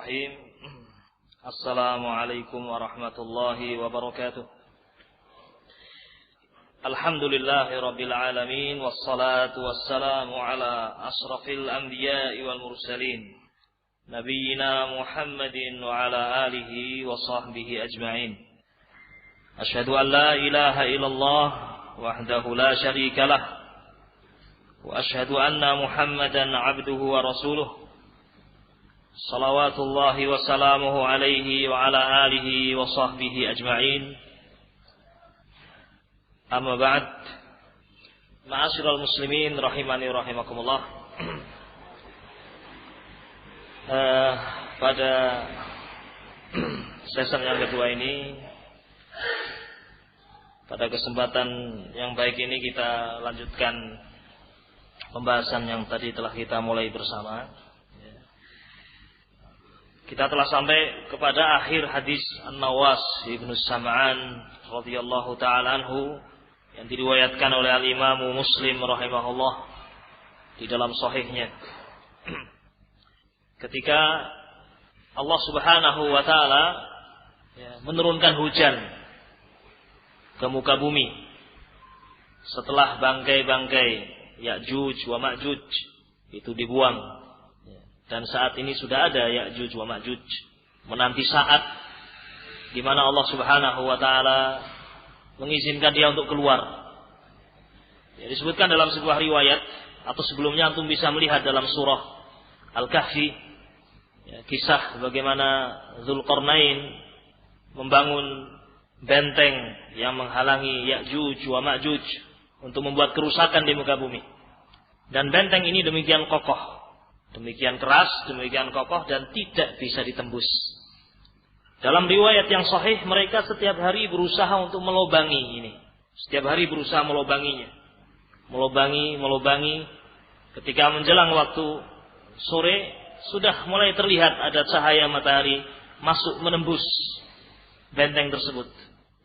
Bismillahirrahmanirrahim. Assalamualaikum warahmatullahi wabarakatuh. Alhamdulillahi rabbil alamin, wassalatu wassalamu ala asrafil anbiya'i wal mursalin, nabiyyina Muhammadin wa ala alihi wa sahbihi ajma'in. Asyhadu an la ilaha illallah wahdahu la syarika lah, wa asyhadu anna Muhammadan abduhu wa rasuluh. Salawatullahi wa salamuhu alaihi wa ala alihi wa sahbihi ajma'in. Amma ba'd. Ma'asyiral muslimin rahimani rahimakumullah. Pada sesi yang kedua ini, pada kesempatan yang baik ini kita lanjutkan pembahasan yang tadi telah kita mulai bersama. Kita telah sampai kepada akhir hadis An-Nawas Ibnu Sam'an radhiyallahu ta'ala anhu yang diriwayatkan oleh Al-Imam Muslim rahimahullah di dalam sahihnya. Ketika Allah Subhanahu wa taala menurunkan hujan ke muka bumi setelah bangkai-bangkai Ya'juj wa Ma'juj itu dibuang. Dan saat ini sudah ada Ya'juj wa Ma'juj. Menanti saat di mana Allah Subhanahu wa taala mengizinkan dia untuk keluar. Ya, disebutkan dalam sebuah riwayat atau sebelumnya antum bisa melihat dalam surah Al-Kahfi, ya, kisah bagaimana Dzulqarnain membangun benteng yang menghalangi Ya'juj wa Ma'juj untuk membuat kerusakan di muka bumi. Dan benteng ini demikian kokoh, demikian keras, demikian kokoh dan tidak bisa ditembus. Dalam riwayat yang sahih, mereka setiap hari berusaha untuk melobangi ini. Setiap hari berusaha melobanginya. Melobangi. Ketika menjelang waktu sore, sudah mulai terlihat ada cahaya matahari masuk menembus benteng tersebut.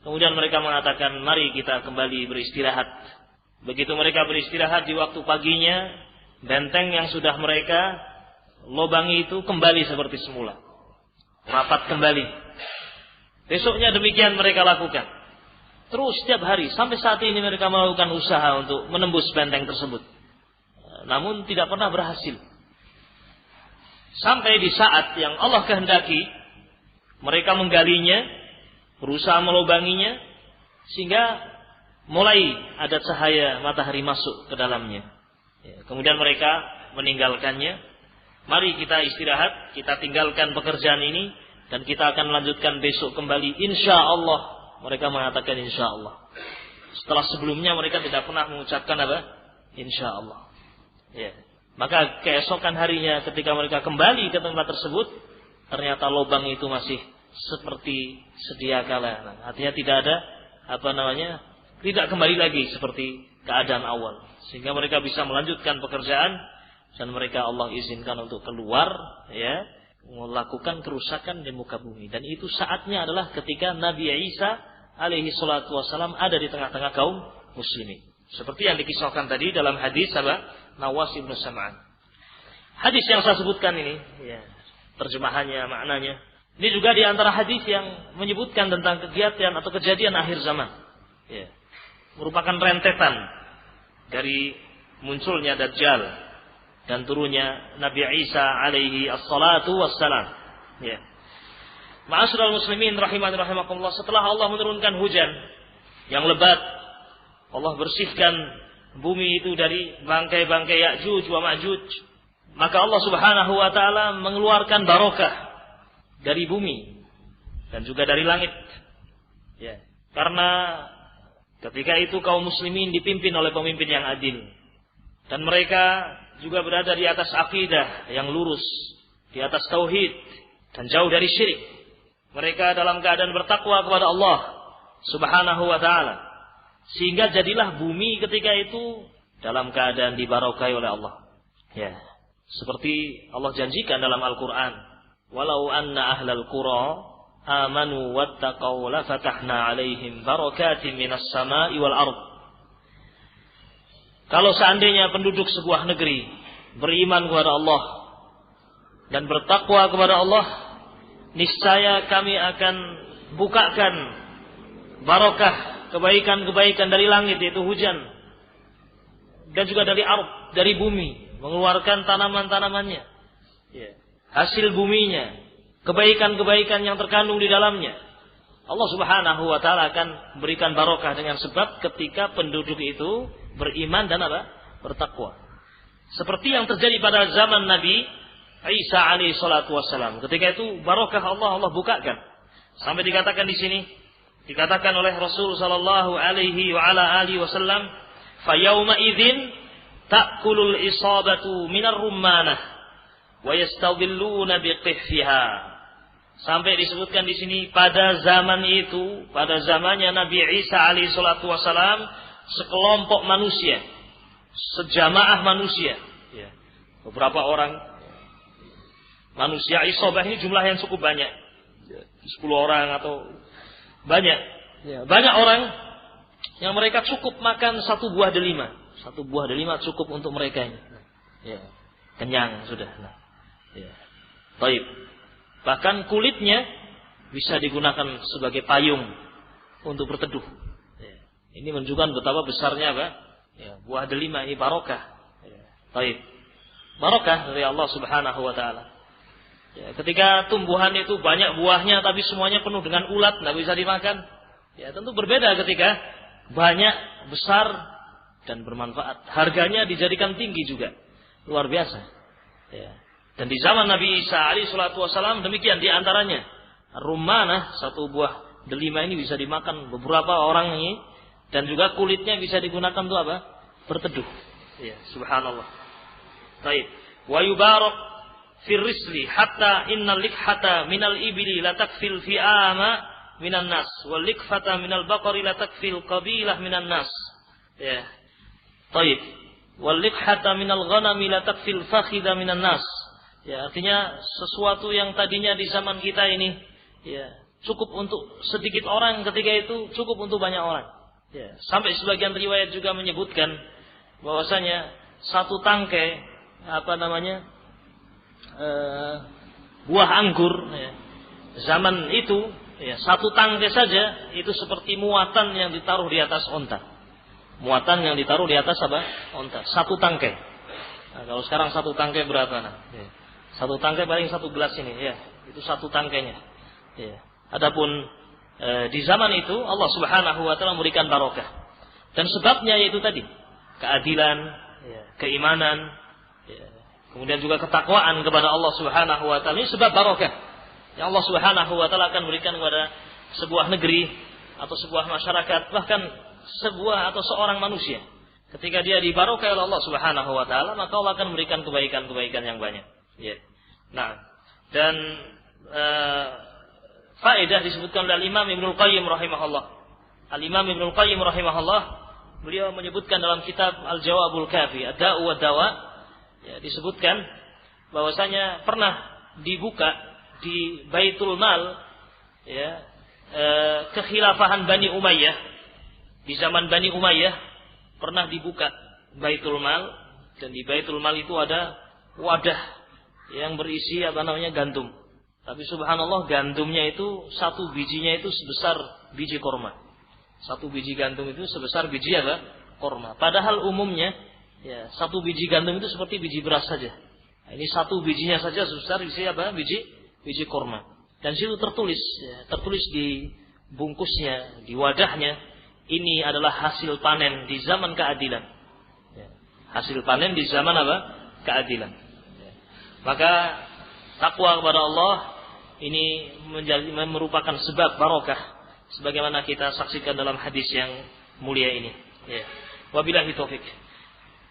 Kemudian mereka mengatakan, mari kita kembali beristirahat. Begitu mereka beristirahat di waktu paginya, benteng yang sudah mereka lobangi itu kembali seperti semula, rapat kembali. Besoknya demikian mereka lakukan terus setiap hari sampai saat ini mereka melakukan usaha untuk menembus benteng tersebut, namun tidak pernah berhasil. Sampai di saat yang Allah kehendaki, mereka menggalinya, berusaha melobanginya, sehingga mulai ada cahaya matahari masuk ke dalamnya. Kemudian mereka meninggalkannya. Mari kita istirahat, kita tinggalkan pekerjaan ini dan kita akan lanjutkan besok kembali insyaallah. Mereka mengatakan insyaallah. Setelah sebelumnya mereka tidak pernah mengucapkan apa? Insyaallah. Ya. Maka keesokan harinya ketika mereka kembali ke tempat tersebut, ternyata lubang itu masih seperti sedia kala. Artinya tidak ada tidak kembali lagi seperti keadaan awal, sehingga mereka bisa melanjutkan pekerjaan dan mereka Allah izinkan untuk keluar, ya, melakukan kerusakan di muka bumi. Dan itu saatnya adalah ketika Nabi Isa alaihi salatu wassalam ada di tengah-tengah kaum muslimin, seperti yang dikisahkan tadi dalam hadis Nawas Ibnu Sam'an. Hadis yang saya sebutkan ini, ya, terjemahannya, maknanya, ini juga di antara hadis yang menyebutkan tentang kegiatan atau kejadian akhir zaman, ya, merupakan rentetan dari munculnya Dajjal dan turunnya Nabi Isa alaihi assalatu wassalam. Ya. Ma'asyiral muslimin rahimani rahimakumullah, setelah Allah menurunkan hujan yang lebat, Allah bersihkan bumi itu dari bangkai-bangkai Ya'juj wa Ma'juj, maka Allah Subhanahu wa taala mengeluarkan barokah dari bumi dan juga dari langit. Ya. Karena ketika itu kaum muslimin dipimpin oleh pemimpin yang adil. Dan mereka juga berada di atas akidah yang lurus, di atas tauhid dan jauh dari syirik. Mereka dalam keadaan bertakwa kepada Allah Subhanahu wa taala. Sehingga jadilah bumi ketika itu dalam keadaan dibarokai oleh Allah. Ya, seperti Allah janjikan dalam Al-Qur'an, "Walau anna ahlal qura amanu wattaqau la fatahna 'alaihim barakatin minas sama'i wal ardh." Kalau seandainya penduduk sebuah negeri beriman kepada Allah dan bertakwa kepada Allah, niscaya kami akan bukakan barokah, kebaikan-kebaikan dari langit, yaitu hujan, dan juga dari ardh, dari bumi, mengeluarkan tanaman-tanamannya, hasil buminya, kebaikan-kebaikan yang terkandung di dalamnya. Allah Subhanahu wa taala akan memberikan barokah dengan sebab ketika penduduk itu beriman dan bertakwa. Seperti yang terjadi pada zaman Nabi Isa alaihi salatu wassalam. Ketika itu barokah Allah bukakan. Sampai dikatakan di sini, dikatakan oleh Rasul sallallahu alaihi wa ala alihi wasallam, "Fa yauma idzin ta'kulul isabatu minar rummanah wa yastadhilluna biqihfiha." Sampai disebutkan di sini pada zaman itu, pada zamannya Nabi Isa alaihi salatu wassalam, sekelompok manusia, sejamaah manusia, beberapa orang manusia, isabah ini jumlah yang cukup banyak, 10 orang atau banyak, banyak orang yang mereka cukup makan satu buah delima cukup untuk mereka ini, kenyang sudah. Baik. Bahkan kulitnya bisa digunakan sebagai payung untuk berteduh. Ini menunjukkan betapa besarnya buah delima ini barokah. Baik. Barokah dari Allah Subhanahu wa taala. Ketika tumbuhan itu banyak buahnya tapi semuanya penuh dengan ulat, tidak bisa dimakan. Tentu berbeda ketika banyak, besar dan bermanfaat. Harganya dijadikan tinggi juga. Luar biasa. Dan di zaman Nabi Isa alaihi salatu wasallam demikian, di antaranya rummanah, satu buah delima ini bisa dimakan beberapa orang ini, dan juga kulitnya bisa digunakan untuk berteduh. Subhanallah. Baik. Wa yubarak fir risli hatta innal likhata minal ibli la takfil fi'ama minan nas wal likfata minal baqari la takfil qabilah minan nas. Baik. Wal likhata minal ghanami la takfil fakhida minan nas. Artinya sesuatu yang tadinya di zaman kita ini cukup untuk sedikit orang, ketika itu cukup untuk banyak orang. Sampai sebagian riwayat juga menyebutkan bahwasanya satu tangkai buah anggur zaman itu, satu tangkai saja itu seperti muatan yang ditaruh di atas onta. Muatan yang ditaruh di atas onta. Satu tangkai. Nah, kalau sekarang satu tangkai berapa? Satu tangkai paling satu gelas ini, itu satu tangkainya. Adapun di zaman itu Allah Subhanahu wa taala memberikan barokah. Dan sebabnya yaitu tadi, keadilan, keimanan, kemudian juga ketakwaan kepada Allah Subhanahu wa taala. Ini sebab barokah yang Allah Subhanahu wa taala akan berikan kepada sebuah negeri atau sebuah masyarakat, bahkan sebuah atau seorang manusia. Ketika dia dibarokai oleh Allah Subhanahu wa taala, maka Allah akan memberikan kebaikan-kebaikan yang banyak. Nah, dan faedah disebutkan oleh Imam Ibnul Qayyim rahimahullah. Al-Imam Ibnul Qayyim rahimahullah, beliau menyebutkan dalam kitab Al-Jawabul Kafi, Ad-Da'u wa Dawa, disebutkan bahwasanya pernah dibuka di Baitul Mal, kekhilafahan Bani Umayyah. Di zaman Bani Umayyah pernah dibuka Baitul Mal, dan di Baitul Mal itu ada wadah yang berisi gandum. Tapi subhanallah, gandumnya itu satu bijinya itu sebesar biji korma. Satu biji gandum itu sebesar biji korma. Padahal umumnya satu biji gandum itu seperti biji beras saja. Nah, ini satu bijinya saja sebesar biji korma. Dan situ tertulis di bungkusnya, di wadahnya, ini adalah hasil panen di zaman keadilan. Hasil panen di zaman keadilan. Maka takwa kepada Allah ini merupakan sebab barokah, sebagaimana kita saksikan dalam hadis yang mulia ini. Wabillahi taufik.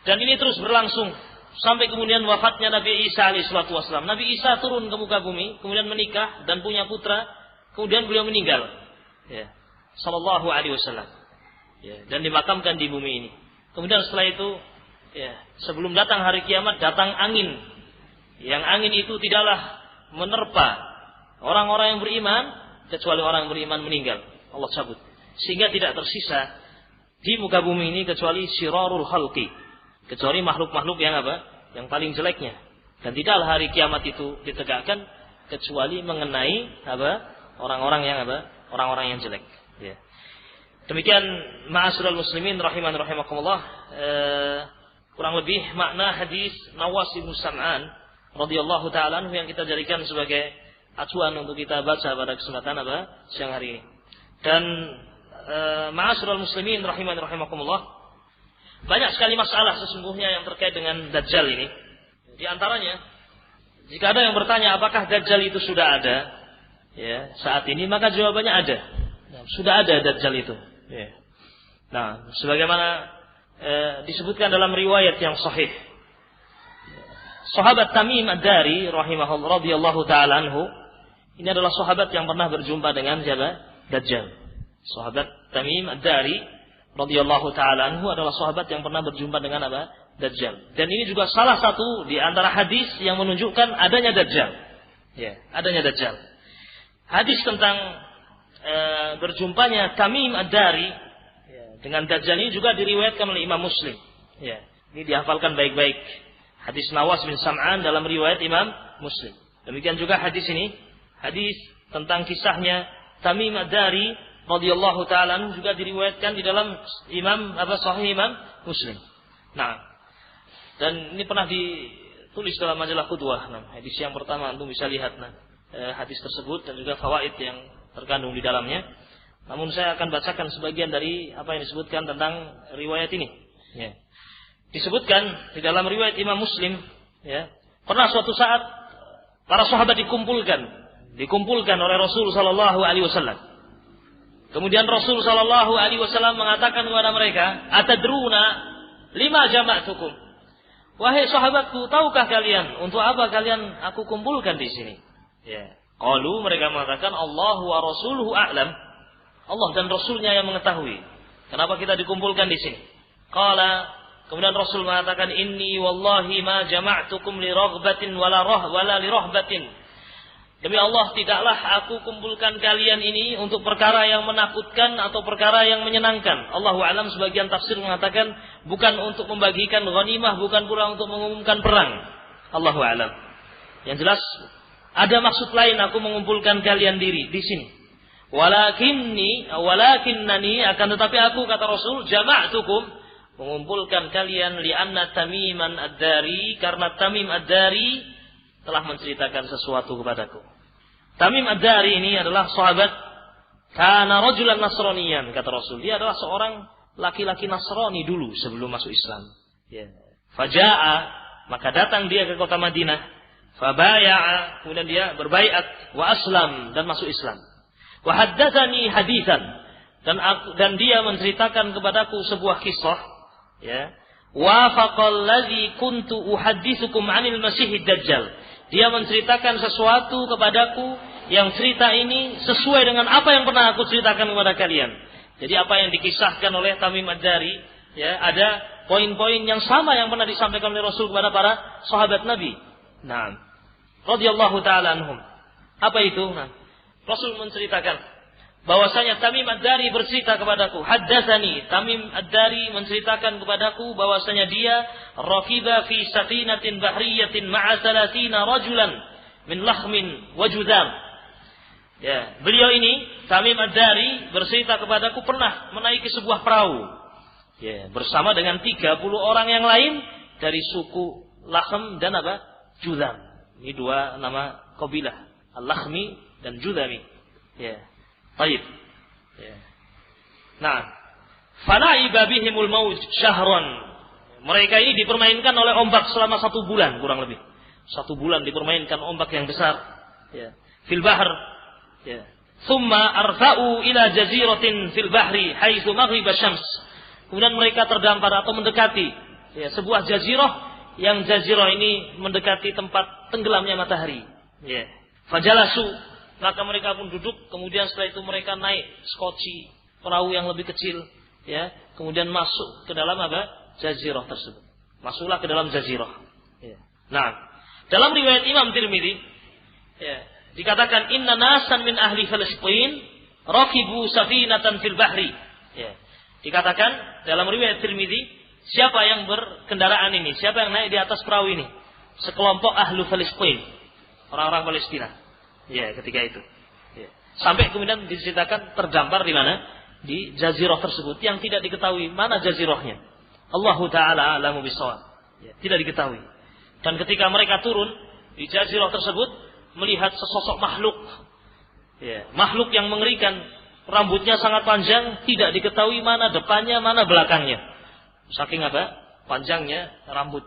Dan ini terus berlangsung sampai kemudian wafatnya Nabi Isa alaihi salatu wasallam. Nabi Isa turun ke muka bumi, kemudian menikah dan punya putra, kemudian beliau meninggal. Sallallahu alaihi wasallam. Dan dimakamkan di bumi ini. Kemudian setelah itu, sebelum datang hari kiamat, datang angin. Yang angin itu tidaklah menerpa orang-orang yang beriman, kecuali orang yang beriman meninggal. Allah cabut. Sehingga tidak tersisa di muka bumi ini kecuali syirarul khalqi, kecuali makhluk-makhluk yang yang paling jeleknya. Dan tidaklah hari kiamat itu ditegakkan kecuali mengenai orang-orang yang jelek. Ya. Demikian ma'asyiral muslimin rahiman rahimakumullah, kurang lebih makna hadis Nawas bin Sam'an radhiyallahu taala anhu yang kita jadikan sebagai acuan untuk kita baca pada kesempatan siang hari ini. Dan ma'asyiral muslimin rahiman rahimakumullah, banyak sekali masalah sesungguhnya yang terkait dengan Dajjal ini. Di antaranya, jika ada yang bertanya apakah Dajjal itu sudah ada ya saat ini, maka jawabannya ada. Sudah ada Dajjal itu. Ya. Nah, sebagaimana disebutkan dalam riwayat yang sahih, sahabat Tamim Ad-Dari rahimahullah radhiyallahu taala anhu, ini adalah sahabat yang pernah berjumpa dengan Dajjal. Sahabat Tamim Ad-Dari radhiyallahu taala anhu adalah sahabat yang pernah berjumpa dengan Dajjal. Dan ini juga salah satu di antara hadis yang menunjukkan adanya Dajjal. Ya, adanya Dajjal. Hadis tentang berjumpanya Tamim Ad-Dari dengan Dajjal ini juga diriwayatkan oleh Imam Muslim. Ya, ini dihafalkan baik-baik. Hadis Nawas bin Sam'an dalam riwayat Imam Muslim. Demikian juga hadis ini, hadis tentang kisahnya Tamim Ad-Dari radhiyallahu taala juga diriwayatkan di dalam Sahih Imam Muslim. Nah, dan ini pernah ditulis dalam majalah Qudwah. Nah, hadis yang pertama antum bisa lihat hadis tersebut dan juga fawaid yang terkandung di dalamnya. Namun saya akan bacakan sebagian dari apa yang disebutkan tentang riwayat ini. Ya. Disebutkan di dalam riwayat Imam Muslim, ya, pernah suatu saat para sahabat dikumpulkan oleh Rasul sallallahu alaihi wasallam. Kemudian Rasul sallallahu alaihi wasallam mengatakan kepada mereka, "Atadruna lima jama'tukum?" Wahai sahabatku, tahukah kalian untuk apa kalian aku kumpulkan di sini? Ya. Qalu, mereka mengatakan, Allahu wa rasuluhu a'lam. Allah dan Rasulnya yang mengetahui. Kenapa kita dikumpulkan di sini? Qala, kemudian Rasul mengatakan, inni wallahi ma jama'tukum li raghbatin wala li rahbatin. Demi Allah, tidaklah aku kumpulkan kalian ini untuk perkara yang menakutkan atau perkara yang menyenangkan. Allahu a'lam, sebagian tafsir mengatakan bukan untuk membagikan ghanimah, bukan pula untuk mengumumkan perang. Allahu a'lam. Yang jelas ada maksud lain aku mengumpulkan kalian di sini. Walakinnani, akan tetapi aku, kata Rasul, jama'tukum, mengumpulkan kalian li'anna Tamiman Ad-Dari, karena Tamim Ad-Dari telah menceritakan sesuatu kepadaku. Tamim Ad-Dari ini adalah sahabat, kana rajulan nasraniyan, kata Rasul. Dia adalah seorang laki-laki Nasrani dulu sebelum masuk Islam. Ya. Faja'a, maka datang dia ke kota Madinah. Fabaya'a, kemudian dia berbaiat, wa aslam, dan masuk Islam. Wa haddatsani haditsan, dan dia menceritakan kepadaku sebuah kisah, ya. Wafaqal ladzi kuntu uhadditsukum 'anil Masiihid Dajjal. Dia menceritakan sesuatu kepadaku yang cerita ini sesuai dengan apa yang pernah aku ceritakan kepada kalian. Jadi apa yang dikisahkan oleh Tamim Ad-Dari, ya, ada poin-poin yang sama yang pernah disampaikan oleh Rasul kepada para sahabat Nabi. Nah, radhiyallahu taala anhum. Apa itu? Nah, Rasul menceritakan bahwasanya Tamim Ad-Dari bercerita kepadaku, haddatsani, Tamim Ad-Dari menceritakan kepadaku bahwasanya dia raqiba fi safinatin bahriyatin ma'a 30 rajulan min lahmin wa judam. Ya, beliau ini Tamim Ad-Dari bercerita kepadaku pernah menaiki sebuah perahu, ya, bersama dengan 30 orang yang lain dari suku Lahm dan Judam. Ini dua nama kabilah, Al-Lakhmi dan Judami. Ya. Baik. Ya. Nah, fala'iba bihimul mawj syahran. Mereka ini dipermainkan oleh ombak selama 1 bulan kurang lebih. 1 bulan dipermainkan ombak yang besar. Ya. Fil bahr. Ya. Thumma arfa'u ila jaziratin fil bahri haitsu maghrib asy-syams. Kemudian mereka terdampar atau mendekati, ya, sebuah jazirah, yang jazirah ini mendekati tempat tenggelamnya matahari. Ya. Fajalasu, maka mereka pun duduk. Kemudian setelah itu mereka naik skoci, perahu yang lebih kecil, ya. Kemudian masuk ke dalam jazirah tersebut. Masuklah ke dalam jazirah. Ya. Nah, dalam riwayat Imam Tirmidzi, ya, dikatakan inna nasan min ahli Filistin raqibu safinatan fil bahri. Ya. Dikatakan dalam riwayat Tirmidzi, siapa yang berkendaraan ini? Siapa yang naik di atas perahu ini? Sekelompok ahlu Filistin, orang-orang Palestina. Ya, ketika itu. Ya. Sampai kemudian diceritakan terdampar di mana? Di jazirah tersebut yang tidak diketahui mana jazirahnya. Allahu Ta'ala a'lamu bishawab. Ya, tidak diketahui. Dan ketika mereka turun di jazirah tersebut melihat sesosok makhluk. Ya, makhluk yang mengerikan, rambutnya sangat panjang, tidak diketahui mana depannya, mana belakangnya. Saking apa? Panjangnya rambut.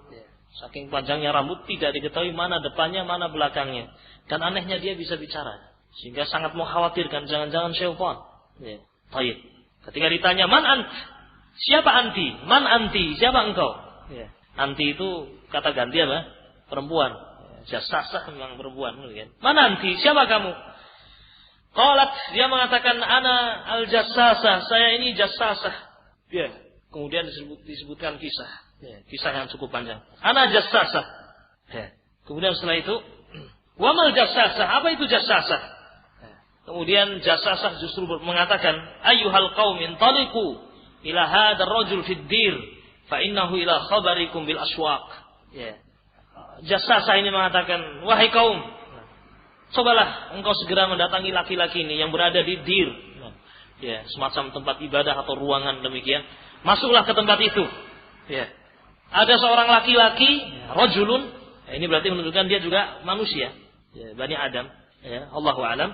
Saking panjangnya rambut, tidak diketahui mana depannya, mana belakangnya. Dan anehnya dia bisa bicara. Sehingga sangat mengkhawatirkan, jangan-jangan syaitan. Ya. Baik. Ketika ditanya, man ant? Siapa anti? Man anti? Siapa engkau? Ya. Anti itu kata ganti apa? Perempuan. Jassasah memang perempuan. Mana anti? Siapa kamu? Qalat, dia mengatakan, ana al-jassasah. Saya ini jassasah. Ya. Kemudian disebutkan kisah. Ya, kisah yang cukup panjang. Ana jassasah. Ya. Kemudian setelah itu, wa mal jassasah? Apa itu jassasah? Ya. Kemudian jassasah justru mengatakan, ayyuhal qaumin taliqu ila hadzal rajul fid dir fa innahu ila khabarikum bil aswaq. Ya. Jassasah ini mengatakan, wahai kaum, cobalah engkau segera mendatangi laki-laki ini yang berada di dir. Ya, semacam tempat ibadah atau ruangan demikian. Masuklah ke tempat itu. Ya. Ada seorang laki-laki, rajulun, ini berarti menunjukkan dia juga manusia, ya, Bani Adam, ya, Allahu a'lam.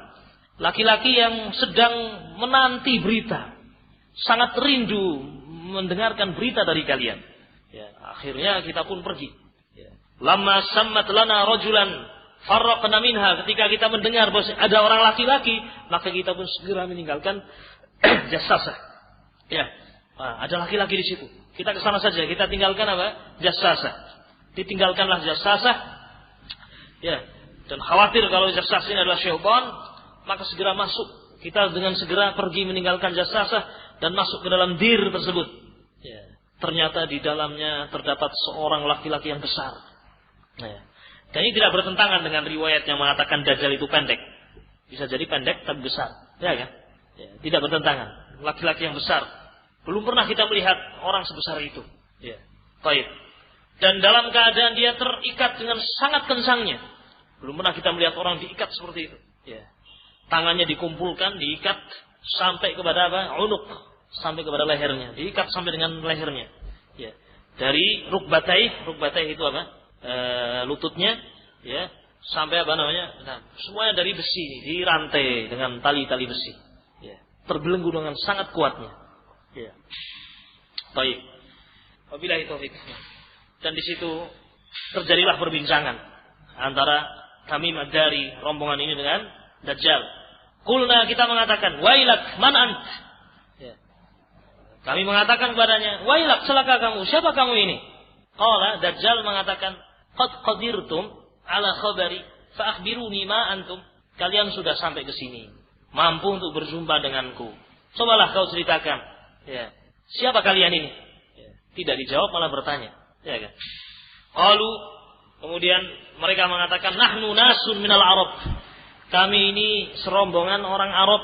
Laki-laki yang sedang menanti berita, sangat rindu mendengarkan berita dari kalian. Ya, akhirnya kita pun pergi. Ya. Lamma sammat lana rajulan farraqna minha, ketika kita mendengar bahwa ada orang laki-laki, maka kita pun segera meninggalkan jassasah. Ya, ada laki-laki di situ. Kita ke sana saja, kita tinggalkan apa? Jassasah. Ditinggalkanlah jassasah. Ya, dan khawatir kalau jassasah ini adalah syaitan, maka segera masuk. Kita dengan segera pergi meninggalkan jassasah dan masuk ke dalam dir tersebut. Ya, ternyata di dalamnya terdapat seorang laki-laki yang besar. Ya. Dan ini tidak bertentangan dengan riwayat yang mengatakan Dajjal itu pendek. Bisa jadi pendek tapi besar. Ya kan? Ya, tidak bertentangan. Laki-laki yang besar. Belum pernah kita melihat orang sebesar itu. Ya. Baik. Dan dalam keadaan dia terikat dengan sangat kencangnya. Belum pernah kita melihat orang diikat seperti itu. Ya. Tangannya dikumpulkan, diikat sampai kepada apa? Unuk, sampai kepada lehernya. Diikat sampai dengan lehernya. Ya. Dari rukbatai itu apa? Lututnya, ya, sampai apa namanya? Nah, semuanya dari besi, dirantai dengan tali-tali besi. Ya. Terbelenggu dengan sangat kuatnya. Ya. Baik. Wabillahi taufik. Dan di situ terjadilah perbincangan antara kami dari rombongan ini dengan Dajjal. Qulna, kita mengatakan, wailak man ant? Ya. Kami mengatakan kepadanya, wailak, celaka kamu, siapa kamu ini? Qala, Dajjal mengatakan, qad qadirtum ala khabari fa akhbiruni ma antum. Kalian sudah sampai ke sini, mampu untuk berjumpa denganku. Cobalah kau ceritakan. Ya. Siapa kalian ini? Ya. Tidak dijawab, malah bertanya. Ya kan? Qalu, kemudian mereka mengatakan, nahnu nasun minal Arab. Kami ini serombongan orang Arab.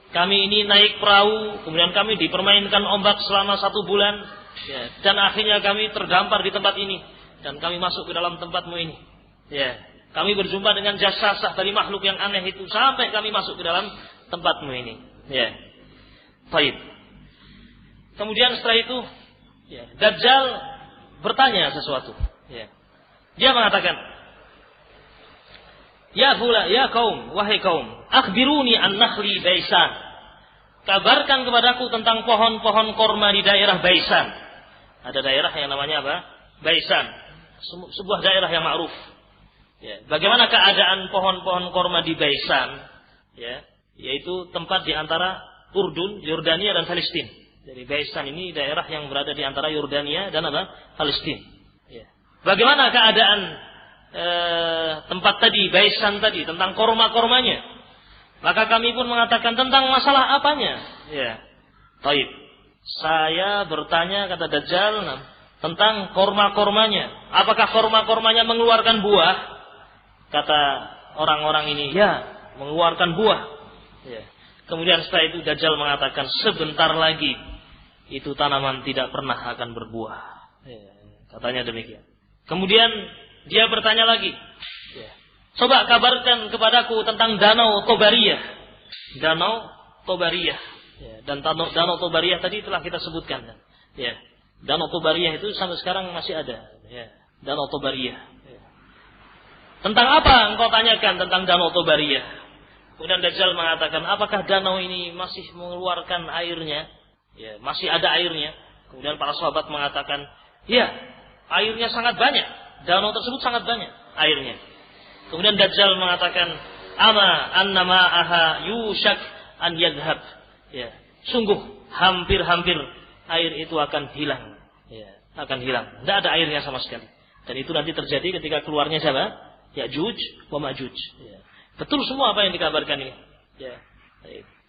Kami ini naik perahu, kemudian kami dipermainkan ombak selama 1 bulan. Ya. Dan akhirnya kami terdampar di tempat ini. Dan kami masuk ke dalam tempatmu ini. Ya. Kami berjumpa dengan jassasah dari makhluk yang aneh itu. Sampai kami masuk ke dalam tempatmu ini. Ya. Baik. Kemudian setelah itu, ya, Dajjal bertanya sesuatu. Ya. Dia mengatakan, ya fula, ya kaum, wahai kaum, akhbiruni an nakhli Baisan. Kabarkan kepadaku tentang pohon-pohon korma di daerah Baisan. Ada daerah yang namanya apa? Baisan. Sebuah daerah yang ma'ruf. Ya. Bagaimana keadaan pohon-pohon korma di Baisan? Ya. Yaitu tempat di antara Urdun, Yordania dan Palestina. Jadi Baisan ini daerah yang berada di antara Yordania dan apa? Palestina. Ya. Bagaimana keadaan tempat tadi, Baisan tadi, tentang korma-kormanya? Maka kami pun mengatakan tentang masalah apanya? Ya. Taib. Saya bertanya, kata Dajjal, tentang korma-kormanya. Apakah korma-kormanya mengeluarkan buah? Kata orang-orang ini, ya, mengeluarkan buah. Ya. Kemudian setelah itu Dajjal mengatakan, sebentar lagi itu tanaman tidak pernah akan berbuah. Ya, katanya demikian. Kemudian dia bertanya lagi, ya, Coba kabarkan kepadaku tentang Danau Tobariyah. Danau Tobariyah. Ya, dan Danau Tobariyah tadi telah kita sebutkan. Ya, Danau Tobariyah itu sampai sekarang masih ada. Ya, Danau Tobariyah. Ya. Tentang apa engkau tanyakan tentang Danau Tobariyah? Kemudian Dajjal mengatakan, apakah danau ini masih mengeluarkan airnya? Ya, masih ada airnya. Kemudian para sahabat mengatakan, ya, airnya sangat banyak. Danau tersebut sangat banyak airnya. Kemudian Dajjal mengatakan, ama annama aha yushak an yadhhab. Ya, sungguh hampir-hampir air itu akan hilang. Ya, akan hilang. Tidak ada airnya sama sekali. Dan itu nanti terjadi ketika keluarnya siapa? Ya'juj wa Ma'juj. Ya. Betul semua apa yang dikabarkan ini. Ya.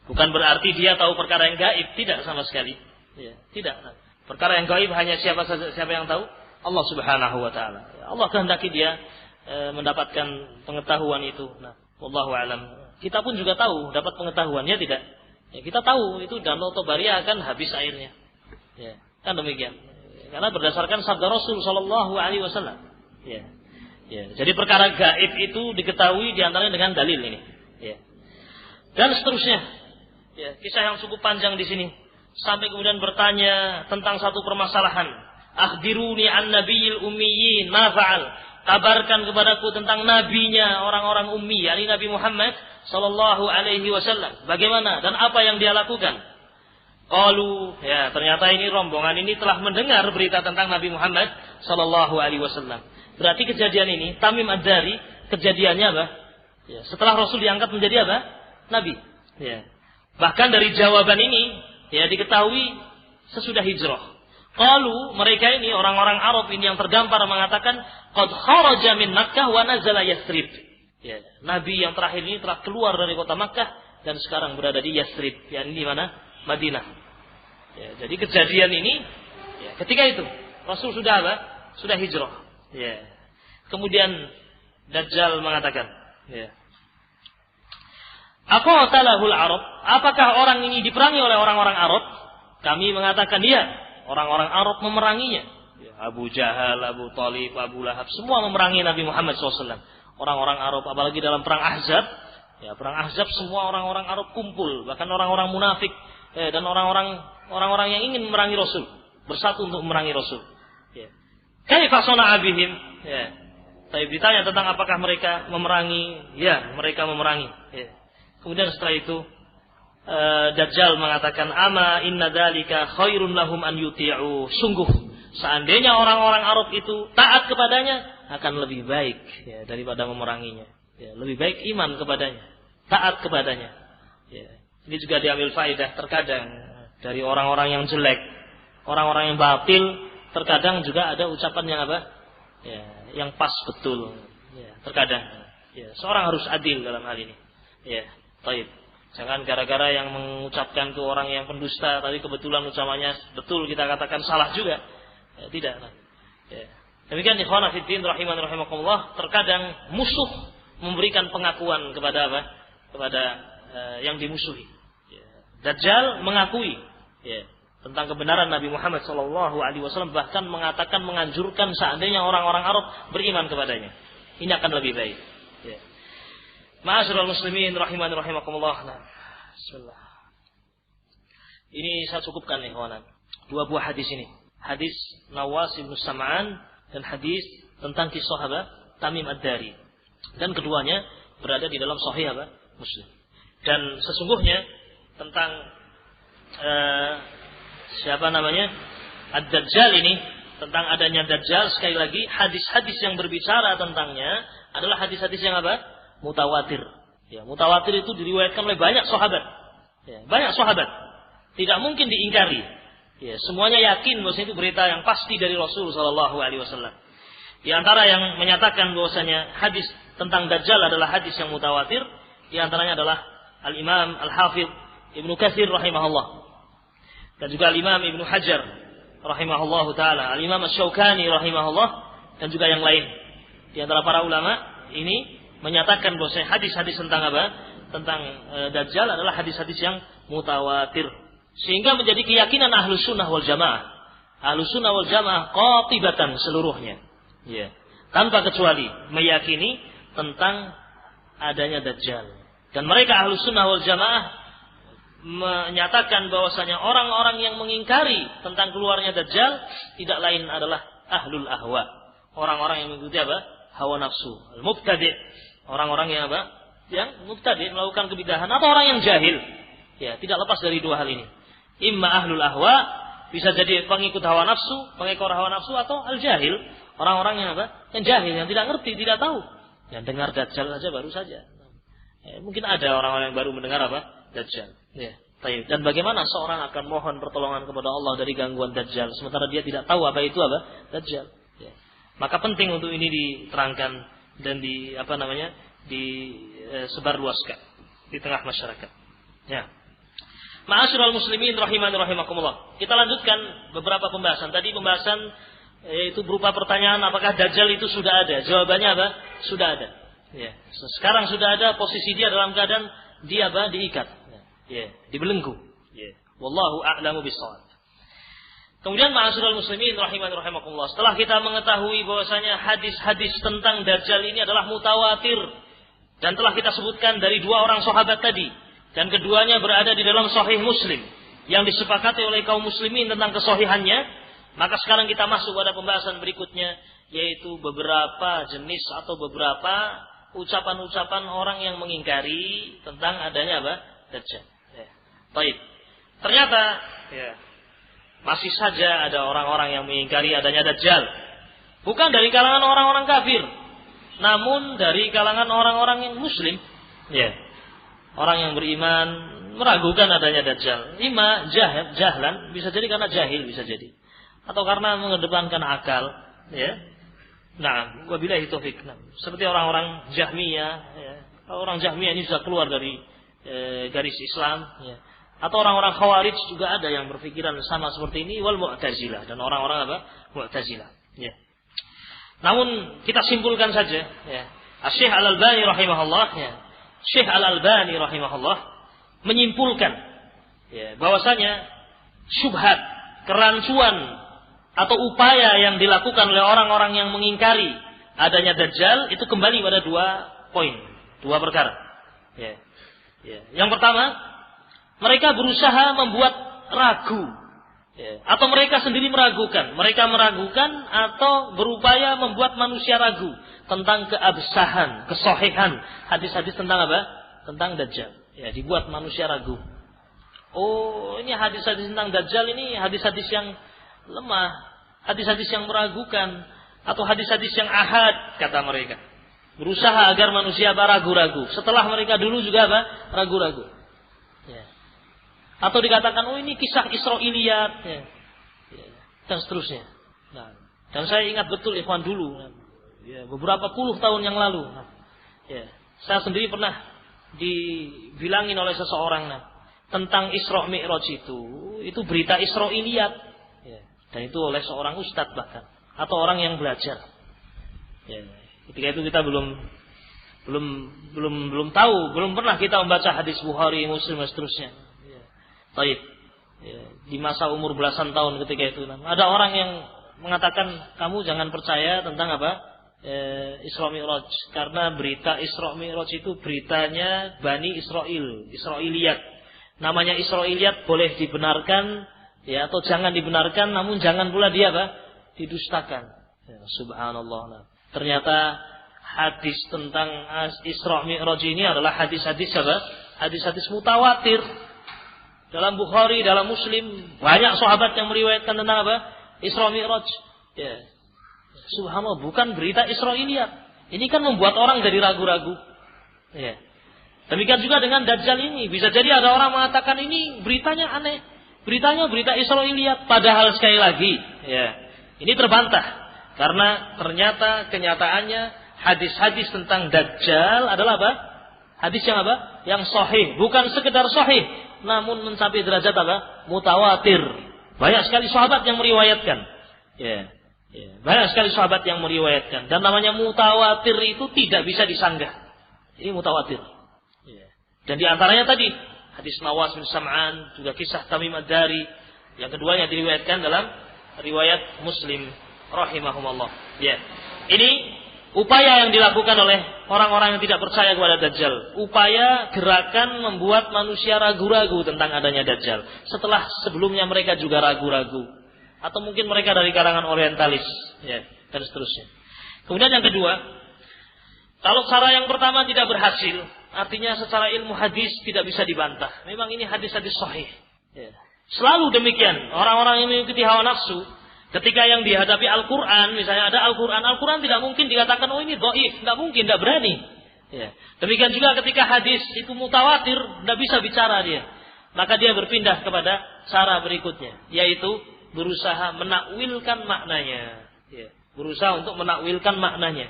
Bukan berarti dia tahu perkara yang gaib, tidak sama sekali. Ya, tidak. Perkara yang gaib hanya siapa yang tahu? Allah Subhanahu wa taala. Ya, Allah kehendaki dia mendapatkan pengetahuan itu. Nah, wallahu alam. Kita pun juga tahu dapat pengetahuannya tidak? Ya, kita tahu itu Danau Tobariyah akan habis airnya. Ya, kan demikian. Karena berdasarkan sabda Rasul sallallahu alaihi wasallam. Ya. Ya, jadi perkara gaib itu diketahui diantaranya dengan dalil ini. Ya. Dan seterusnya. Ya, kisah yang cukup panjang di sini. Sampai kemudian bertanya tentang satu permasalahan. Akhbiruni an nabiyil ummiyin ma fa'al. Kabarkan kepadaku tentang nabinya orang-orang ummi, yakni Nabi Muhammad sallallahu alaihi wasallam. Bagaimana dan apa yang dia lakukan? Qalu, ya, ternyata ini rombongan ini telah mendengar berita tentang Nabi Muhammad sallallahu alaihi wasallam. Berarti kejadian ini, Tamim Ad-Dari, kejadiannya apa? Ya, setelah Rasul diangkat menjadi apa? Nabi. Ya. Bahkan dari jawaban ini, ya, diketahui sesudah hijrah. Qalu, mereka ini orang-orang Arab ini yang terdampar mengatakan, qad kharaja min Makkah wa nazala Yathrib. Ya, Nabi yang terakhir ini telah keluar dari kota Makkah dan sekarang berada di Yathrib, yakni di mana? Madinah. Ya, jadi kejadian ini, ya, ketika itu Rasul sudah apa? Sudah hijrah. Ya. Kemudian Dajjal mengatakan, ya. Aqatalahul Arab? Apakah orang ini diperangi oleh orang-orang Arab? Kami mengatakan iya, orang-orang Arab memeranginya. Ya, Abu Jahal, Abu Talib, Abu Lahab, semua memerangi Nabi Muhammad SAW. Orang-orang Arab, apalagi dalam perang Ahzab. Ya, perang Ahzab semua orang-orang Arab kumpul, bahkan orang-orang munafik dan orang-orang yang ingin memerangi Rasul, bersatu untuk memerangi Rasul. Ya. Kaifa sana'a bihim? Ya. Tapi ditanya tentang apakah mereka memerangi? Ya, mereka memerangi. Ya. Kemudian setelah itu Dajjal mengatakan, ama inna dzalika khairun lahum an yuti'u. Sungguh seandainya orang-orang Arab itu taat kepadanya akan lebih baik, ya, daripada memeranginya. Ya, lebih baik iman kepadanya, taat kepadanya. Ya. Ini juga diambil faedah terkadang dari orang-orang yang jelek, orang-orang yang batil. Terkadang juga ada ucapan yang apa? Ya, yang pas betul. Ya, terkadang. Ya, seorang harus adil dalam hal ini. Ya, baik. Jangan gara-gara yang mengucapkan ke orang yang pendusta tadi kebetulan ucapannya betul kita katakan salah juga. Ya, tidak. Ya. Demikian ikhwan fillah rahiman rahimakumullah, terkadang musuh memberikan pengakuan kepada apa? Kepada yang dimusuhi. Ya. Dajjal mengakui, ya, tentang kebenaran Nabi Muhammad SAW, bahkan mengatakan menganjurkan seandainya orang-orang Arab beriman kepadanya, ini akan lebih baik. Ya. Ma'asyiral muslimin rahiman rahimakumullah. Nah, bismillah. Ini saya cukupkan nih kawan. Dua buah hadis ini. Hadis Nawas bin Sam'an dan hadis tentang kisah apa? Tamim Ad-Dari. Dan keduanya berada di dalam Sahih apa? Muslim. Dan sesungguhnya tentang siapa namanya? Ad-Dajjal ini, tentang adanya Dajjal, sekali lagi hadis-hadis yang berbicara tentangnya adalah hadis-hadis yang apa? Mutawatir. Ya, mutawatir itu diriwayatkan oleh banyak sahabat. Ya, banyak sahabat. Tidak mungkin diingkari. Ya, semuanya yakin bahwa itu berita yang pasti dari Rasul sallallahu alaihi wasallam. Di antara yang menyatakan bahwasanya hadis tentang Dajjal adalah hadis yang mutawatir, di antaranya adalah Al-Imam Al-Hafidz Ibnu Katsir rahimahullah. Dan juga Al-Imam Ibnu Hajar rahimahullahu taala, Al-Imam Asy-Syaukani rahimahullah, dan juga yang lain. Di antara para ulama ini menyatakan bahwa hadis-hadis tentang apa? Tentang Dajjal adalah hadis-hadis yang mutawatir. Sehingga menjadi keyakinan Ahlus Sunnah wal Jamaah. Ahlus Sunnah wal Jamaah qatibatan seluruhnya. Ya. Tanpa kecuali meyakini tentang adanya Dajjal. Dan mereka Ahlus Sunnah wal Jamaah menyatakan bahwasanya orang-orang yang mengingkari tentang keluarnya Dajjal tidak lain adalah ahlul ahwa. Orang-orang yang mengikuti apa? Hawa nafsu. Al-mubtadi'. Orang-orang yang apa? Yang mubtadi' melakukan kebidahan atau orang yang jahil. Ya, tidak lepas dari dua hal ini. Imma ahlul ahwa, bisa jadi pengikut hawa nafsu, pengekor hawa nafsu, atau al-jahil. Orang-orang yang apa? Yang jahil, yang tidak ngerti, tidak tahu. Yang dengar Dajjal saja baru saja. Ya, mungkin ada orang-orang yang baru mendengar apa? Dajjal. Ya. Dan bagaimana seorang akan mohon pertolongan kepada Allah dari gangguan Dajjal sementara dia tidak tahu apa itu apa? Dajjal. Ya. Maka penting untuk ini diterangkan dan disebarluaskan di tengah masyarakat. Ya. Ma'asyiral muslimin rahimani rahimakumullah. Kita lanjutkan beberapa pembahasan. Tadi pembahasan yaitu berupa pertanyaan apakah Dajjal itu sudah ada? Jawabannya apa? Sudah ada. Ya. Sekarang sudah ada, posisi dia dalam keadaan dia apa? Diikat. Ya, dibelenggu. Ya. Wallahu a'lamu bissawab. Kemudian ma'asyiral muslimin rahimani rahimakumullah. Setelah kita mengetahui bahwasanya hadis-hadis tentang Dajjal ini adalah mutawatir dan telah kita sebutkan dari dua orang sahabat tadi dan keduanya berada di dalam sahih Muslim yang disepakati oleh kaum muslimin tentang kesahihannya, maka sekarang kita masuk pada pembahasan berikutnya yaitu beberapa jenis atau beberapa ucapan-ucapan orang yang mengingkari tentang adanya apa? Dajjal. Ya. Baik. Ternyata ya, masih saja ada orang-orang yang mengingkari adanya Dajjal. Bukan dari kalangan orang-orang kafir, namun dari kalangan orang-orang yang muslim. Ya. Orang yang beriman meragukan adanya Dajjal. Ima jahlan, bisa jadi karena jahil, bisa jadi. Atau karena mengedepankan akal, ya. Nah, wabillahi taufik. Seperti orang-orang Jahmiyah, ya. Orang Jahmiyah ini sudah keluar dari garis Islam, ya. Atau orang-orang Khawarij juga ada yang berpikiran sama seperti ini, wal Mu'tazilah, dan orang-orang apa? Mu'tazilah, ya. Namun kita simpulkan saja, ya. Syekh Al-Albani rahimahullah, ya. Syekh Al-Albani rahimahullah menyimpulkan, ya, bahwasanya syubhat, kerancuan atau upaya yang dilakukan oleh orang-orang yang mengingkari adanya Dajjal itu kembali pada dua perkara. Ya. Ya. Yang pertama, mereka berusaha membuat ragu, ya. Atau mereka sendiri meragukan. Mereka meragukan atau berupaya membuat manusia ragu tentang keabsahan, kesahihan hadis-hadis tentang apa? Tentang Dajjal. Ya, dibuat manusia ragu. Oh, ini hadis-hadis tentang Dajjal ini hadis-hadis yang lemah, hadis-hadis yang meragukan, atau hadis-hadis yang ahad, kata mereka. Berusaha agar manusia ragu-ragu. Setelah mereka dulu juga apa? Ragu-ragu. Ya. Atau dikatakan, oh ini kisah Israiliyat, ya. Ya. Dan seterusnya. Nah, dan saya ingat betul ikhwan dulu, ya, beberapa puluh tahun yang lalu. Ya, saya sendiri pernah dibilangin oleh seseorang tentang Isra Mi'raj itu berita Israiliyat. Ya. Dan itu oleh seorang ustadz bahkan, atau orang yang belajar. Ya. Ketika itu kita belum tahu, belum pernah kita membaca hadis Bukhari, Muslim dan seterusnya. Ya. Baik. Ya. Di masa umur belasan tahun ketika itu, ada orang yang mengatakan kamu jangan percaya tentang apa? Isra Mi'raj, karena berita Isra Mi'raj itu beritanya Bani Israil, Israiliyat. Namanya Israiliyat boleh dibenarkan, ya, atau jangan dibenarkan, namun jangan pula dia apa? Didustakan. Ya, subhanallah. Ternyata hadis tentang Isra Mi'raj ini adalah hadis-hadis apa? Hadis-hadis mutawatir. Dalam Bukhari, dalam Muslim, banyak sahabat yang meriwayatkan tentang apa? Isra Mi'raj. Ya. Subhanallah, bukan berita Israiliyat. Ini kan membuat orang jadi ragu-ragu. Ya. Demikian juga dengan Dajjal ini. Bisa jadi ada orang mengatakan ini beritanya aneh. Beritanya berita Israiliyat. Padahal sekali lagi, ya, ini terbantah. Karena ternyata kenyataannya hadis-hadis tentang Dajjal adalah apa? Hadis yang apa? Yang sahih. Bukan sekedar sahih, namun mencapai derajat apa? Mutawatir. Banyak sekali sahabat yang meriwayatkan. Ya. Ya. Banyak sekali sahabat yang meriwayatkan. Dan namanya mutawatir itu tidak bisa disanggah. Ini mutawatir. Ya. Dan diantaranya tadi hadis Nawas bin Sam'an, juga kisah Tamim Ad-Dari. Yang keduanya diriwayatkan dalam riwayat Muslim rahimahumullah. Ya. Ini upaya yang dilakukan oleh orang-orang yang tidak percaya kepada Dajjal. Upaya gerakan membuat manusia ragu-ragu tentang adanya Dajjal. Setelah sebelumnya mereka juga ragu-ragu. Atau mungkin mereka dari kalangan orientalis. Ya, dan seterusnya. Kemudian yang kedua, kalau cara yang pertama tidak berhasil, artinya secara ilmu hadis tidak bisa dibantah. Memang ini hadis-hadis sahih. Ya. Selalu demikian. Orang-orang yang mengikuti hawa nafsu, ketika yang dihadapi Al-Quran, misalnya ada Al-Quran, Al-Quran tidak mungkin dikatakan, oh ini dhaif, tidak mungkin, tidak berani. Ya. Demikian juga ketika hadis itu mutawatir, tidak bisa bicara dia. Maka dia berpindah kepada cara berikutnya, yaitu berusaha menakwilkan maknanya. Ya. Berusaha untuk menakwilkan maknanya.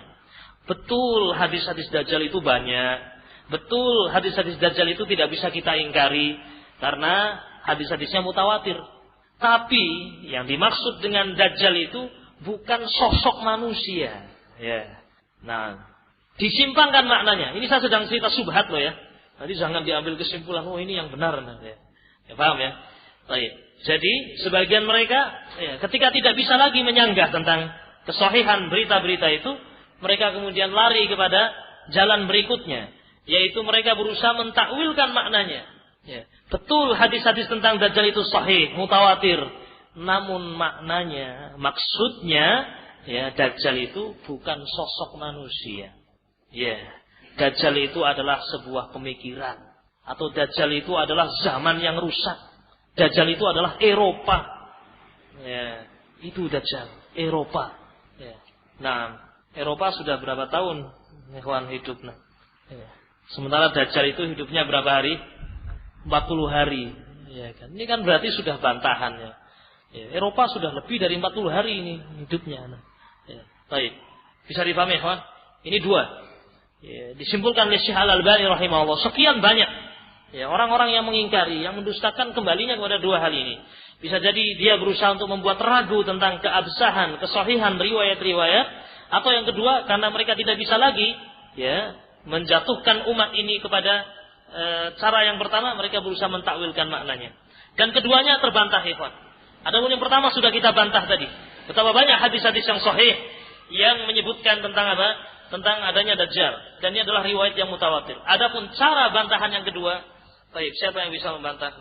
Betul hadis-hadis Dajjal itu banyak. Betul hadis-hadis Dajjal itu tidak bisa kita ingkari, karena hadis-hadisnya mutawatir. Tapi yang dimaksud dengan Dajjal itu bukan sosok manusia. Ya. Nah, disimpangkan maknanya. Ini saya sedang cerita subhat loh ya. Nanti jangan diambil kesimpulan, oh ini yang benar. Nah, ya. Ya, paham ya? Baik. Jadi sebagian mereka ya, ketika tidak bisa lagi menyanggah tentang kesahihan berita-berita itu, mereka kemudian lari kepada jalan berikutnya, yaitu mereka berusaha mentakwilkan maknanya. Ya. Betul hadis-hadis tentang Dajjal itu sahih, mutawatir. Namun maknanya, maksudnya, ya Dajjal itu bukan sosok manusia. Ya, Dajjal itu adalah sebuah pemikiran. Atau Dajjal itu adalah zaman yang rusak. Dajjal itu adalah Eropa. Ya, itu Dajjal, Eropa. Ya. Nah, Eropa sudah berapa tahun ikhwan hidup? Nah. Ya. Sementara Dajjal itu hidupnya berapa hari? 40 hari, ya kan? Ini kan berarti sudah bantahan ya. Ya, Eropa sudah lebih dari 40 hari ini hidupnya. Nah, ya, baik, bisa dipahami, kawan? Ini dua. Ya, disimpulkan oleh Syekh Al-Albani rahimahullah. Sekian banyak ya orang-orang yang mengingkari, yang mendustakan kembalinya kepada dua hal ini. Bisa jadi dia berusaha untuk membuat ragu tentang keabsahan, kesahihan riwayat-riwayat, atau yang kedua karena mereka tidak bisa lagi ya menjatuhkan umat ini kepada cara yang pertama, mereka berusaha mentakwilkan maknanya. Dan keduanya terbantah, ikhwan. Adapun yang pertama sudah kita bantah tadi. Betapa banyak hadis-hadis yang sahih yang menyebutkan tentang apa? Tentang adanya Dajjal. Dan ini adalah riwayat yang mutawatir. Adapun cara bantahan yang kedua, baik, siapa yang bisa membantah?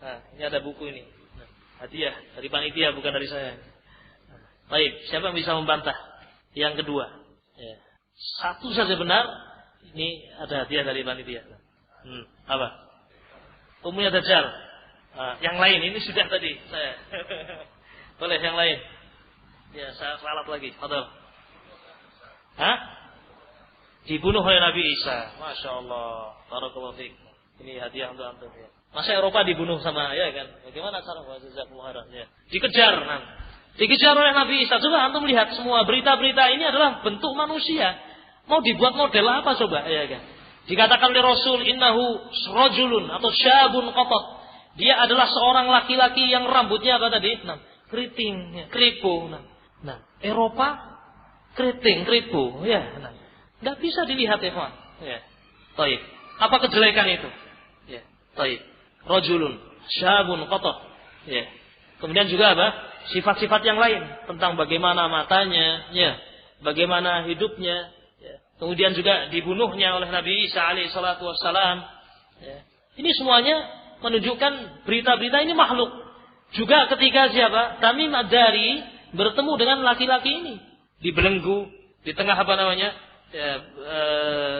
Nah, ini ada buku ini. Nah, hadiah dari panitia, bukan dari saya. Nah, baik, siapa yang bisa membantah? Yang kedua. Ya. Satu saja benar, ini ada hadiah dari panitia. Apa? Umumnya Dajjal. Yang lain ini sudah tadi saya. Boleh yang lain? Ya, saya ralat lagi. Fadhil. Dibunuh oleh Nabi Isa. Masya Allah. Barakallahu fiik. Ini hadiah untuk antum ya. Masa Eropa dibunuh sama ya kan? Bagaimana cara jazakumullah ya? Dikejar nah. Dikejar oleh Nabi Isa. Coba antum lihat semua berita-berita ini adalah bentuk manusia. Mau dibuat model apa coba ya kan? Dikatakan oleh Rasul, innahu rajulun atau syabun qatat. Dia adalah seorang laki-laki yang rambutnya apa tadi? Nah, keriting, keripu. Nah, Eropa keriting, keripu, ya. Nah, enggak bisa dilihat ya, kawan. Ya. Baik. Apa kejelekan itu? Ya. Baik. Rajulun syabun qatat. Ya. Kemudian juga apa? Sifat-sifat yang lain tentang bagaimana matanya, ya. Bagaimana hidupnya. Kemudian juga dibunuhnya oleh Nabi Isa alaihi salatu wassalam. Ya. Ini semuanya menunjukkan berita-berita ini makhluk. Juga ketika siapa? Tamim Ad-Dari bertemu dengan laki-laki ini. Dibelenggu, di tengah apa namanya? Ya,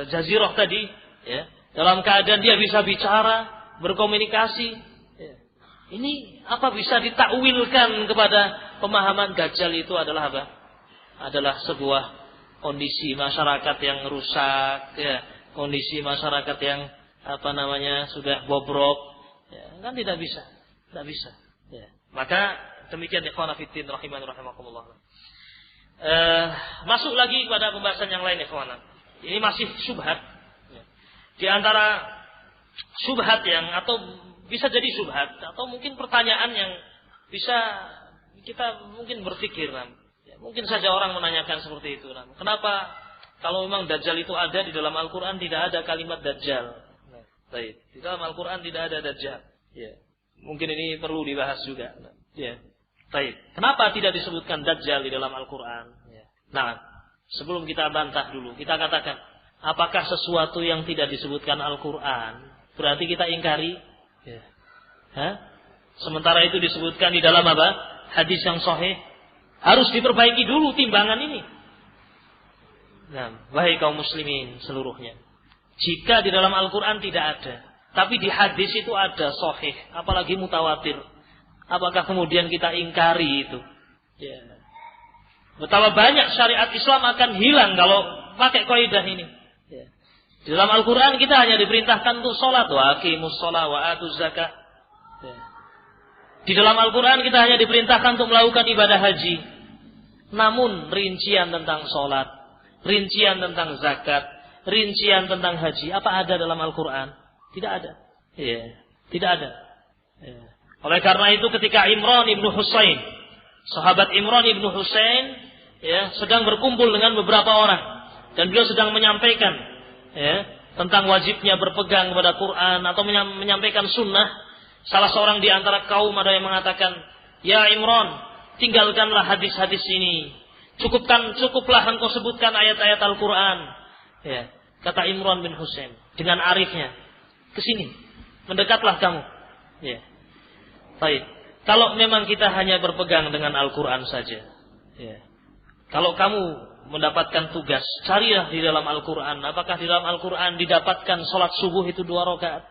jazirah tadi. Ya. Dalam keadaan dia bisa bicara, berkomunikasi. Ya. Ini apa bisa ditakwilkan kepada pemahaman Dajjal itu adalah apa? Adalah sebuah kondisi masyarakat yang rusak, ya, kondisi masyarakat yang apa namanya sudah bobrok, ya, kan tidak bisa. Ya. Maka demikian ikhwan fillah rahimani rahimakumullah. Masuk lagi kepada pembahasan yang lain ikhwan. Ini masih syubhat. Ya. Di antara syubhat yang atau bisa jadi syubhat atau mungkin pertanyaan yang bisa kita mungkin berpikir. Mungkin saja orang menanyakan seperti itu. Kenapa kalau memang Dajjal itu ada di dalam Al-Quran tidak ada kalimat Dajjal? Nah, baik. Di dalam Al-Quran tidak ada Dajjal. Ya. Mungkin ini perlu dibahas juga. Ya. Baik. Kenapa tidak disebutkan Dajjal di dalam Al-Quran? Ya. Nah, Sebelum kita bantah dulu, kita katakan, apakah sesuatu yang tidak disebutkan Al-Quran berarti kita ingkari? Ya. Sementara itu disebutkan di dalam apa? Hadis yang sahih. Harus diperbaiki dulu timbangan ini. Nah, wahai kaum muslimin seluruhnya, jika di dalam Al-Quran tidak ada, tapi di hadis itu ada sahih, apalagi mutawatir, apakah kemudian kita ingkari itu? Ya. Betapa banyak syariat Islam akan hilang kalau pakai kaidah ini. Ya. Di dalam Al-Quran kita hanya diperintahkan untuk sholat, wa aqimus sholat wa atuz zakat. Ya. Di dalam Al-Quran kita hanya diperintahkan untuk melakukan ibadah haji. Namun rincian tentang sholat, rincian tentang zakat, rincian tentang haji, apa ada dalam Al-Quran? Tidak ada. Ya, tidak ada. Ya. Oleh karena itu ketika Imran ibnu Husain, sahabat Imran ibnu Husain, ya, sedang berkumpul dengan beberapa orang dan beliau sedang menyampaikan, ya, tentang wajibnya berpegang kepada Quran atau menyampaikan sunnah. Salah seorang di antara kaum ada yang mengatakan, ya Imran, tinggalkanlah hadis-hadis ini. Cukuplah engkau sebutkan ayat-ayat Al-Quran. Ya, kata Imran bin Husain dengan arifnya, kesini, mendekatlah kamu. Ya. Baik. Kalau memang kita hanya berpegang dengan Al-Quran saja, ya. Kalau kamu mendapatkan tugas, carilah di dalam Al-Quran. Apakah di dalam Al-Quran didapatkan sholat subuh itu 2 rakaat?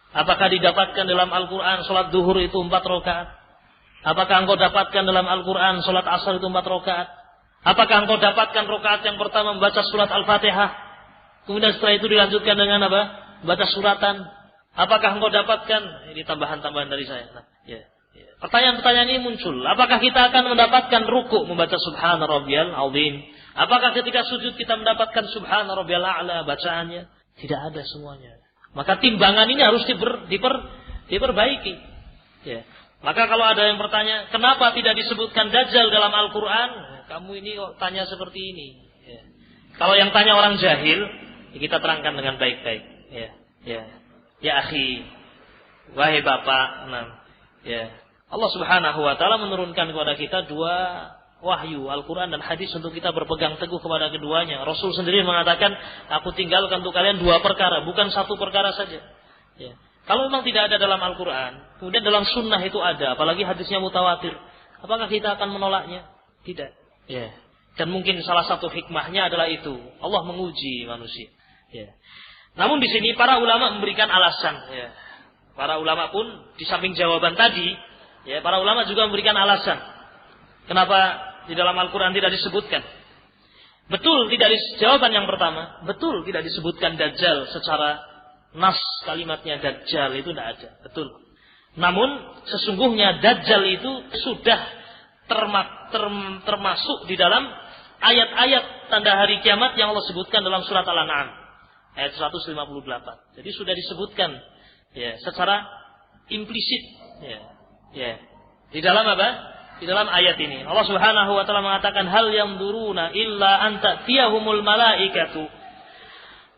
Apakah didapatkan dalam Al-Quran sholat duhur itu 4 rakaat? Apakah engkau dapatkan dalam Al-Quran sholat asar itu 4 rakaat? Apakah engkau dapatkan rakaat yang pertama membaca surat Al-Fatihah? Kemudian setelah itu dilanjutkan dengan apa? Baca suratan. Apakah engkau dapatkan? Ini tambahan-tambahan dari saya. Nah, ya. Pertanyaan-pertanyaan ini muncul. Apakah kita akan mendapatkan ruku membaca Subhana Rabbiyal Azim? Apakah ketika sujud kita mendapatkan Subhana Rabbiyal A'la bacaannya? Tidak ada semuanya. Maka timbangan ini harus diperbaiki. Ya. Maka kalau ada yang bertanya, kenapa tidak disebutkan Dajjal dalam Al-Quran? Kamu ini kok tanya seperti ini. Ya. Kalau yang tanya orang jahil, ya kita terangkan dengan baik-baik. Ya akhi, wahai bapak, ya. Allah Subhanahu wa taala menurunkan kepada kita 2 wahyu, Al-Quran dan hadis untuk kita berpegang teguh kepada keduanya. Rasul sendiri mengatakan, aku tinggalkan untuk kalian 2 perkara, bukan 1 perkara saja. Ya. Kalau memang tidak ada dalam Al-Quran, kemudian dalam sunnah itu ada, apalagi hadisnya mutawatir, apakah kita akan menolaknya? Tidak. Ya. Dan mungkin salah satu hikmahnya adalah itu, Allah menguji manusia. Ya. Namun di sini para ulama memberikan alasan. Ya. Para ulama pun di samping jawaban tadi, ya, para ulama juga memberikan alasan. Kenapa di dalam Al-Quran tidak disebutkan? Betul tidak jawaban yang pertama, betul tidak disebutkan Dajjal secara nas, kalimatnya Dajjal itu tidak ada, betul. Namun sesungguhnya Dajjal itu sudah termasuk di dalam ayat-ayat tanda hari kiamat yang Allah sebutkan dalam surat Al-An'am ayat 158. Jadi sudah disebutkan, ya, secara implisit, ya. Di dalam apa? Di dalam ayat ini Allah Subhanahu wa taala mengatakan, hal yanzuruna illa an ta'tiyahumul malaikatu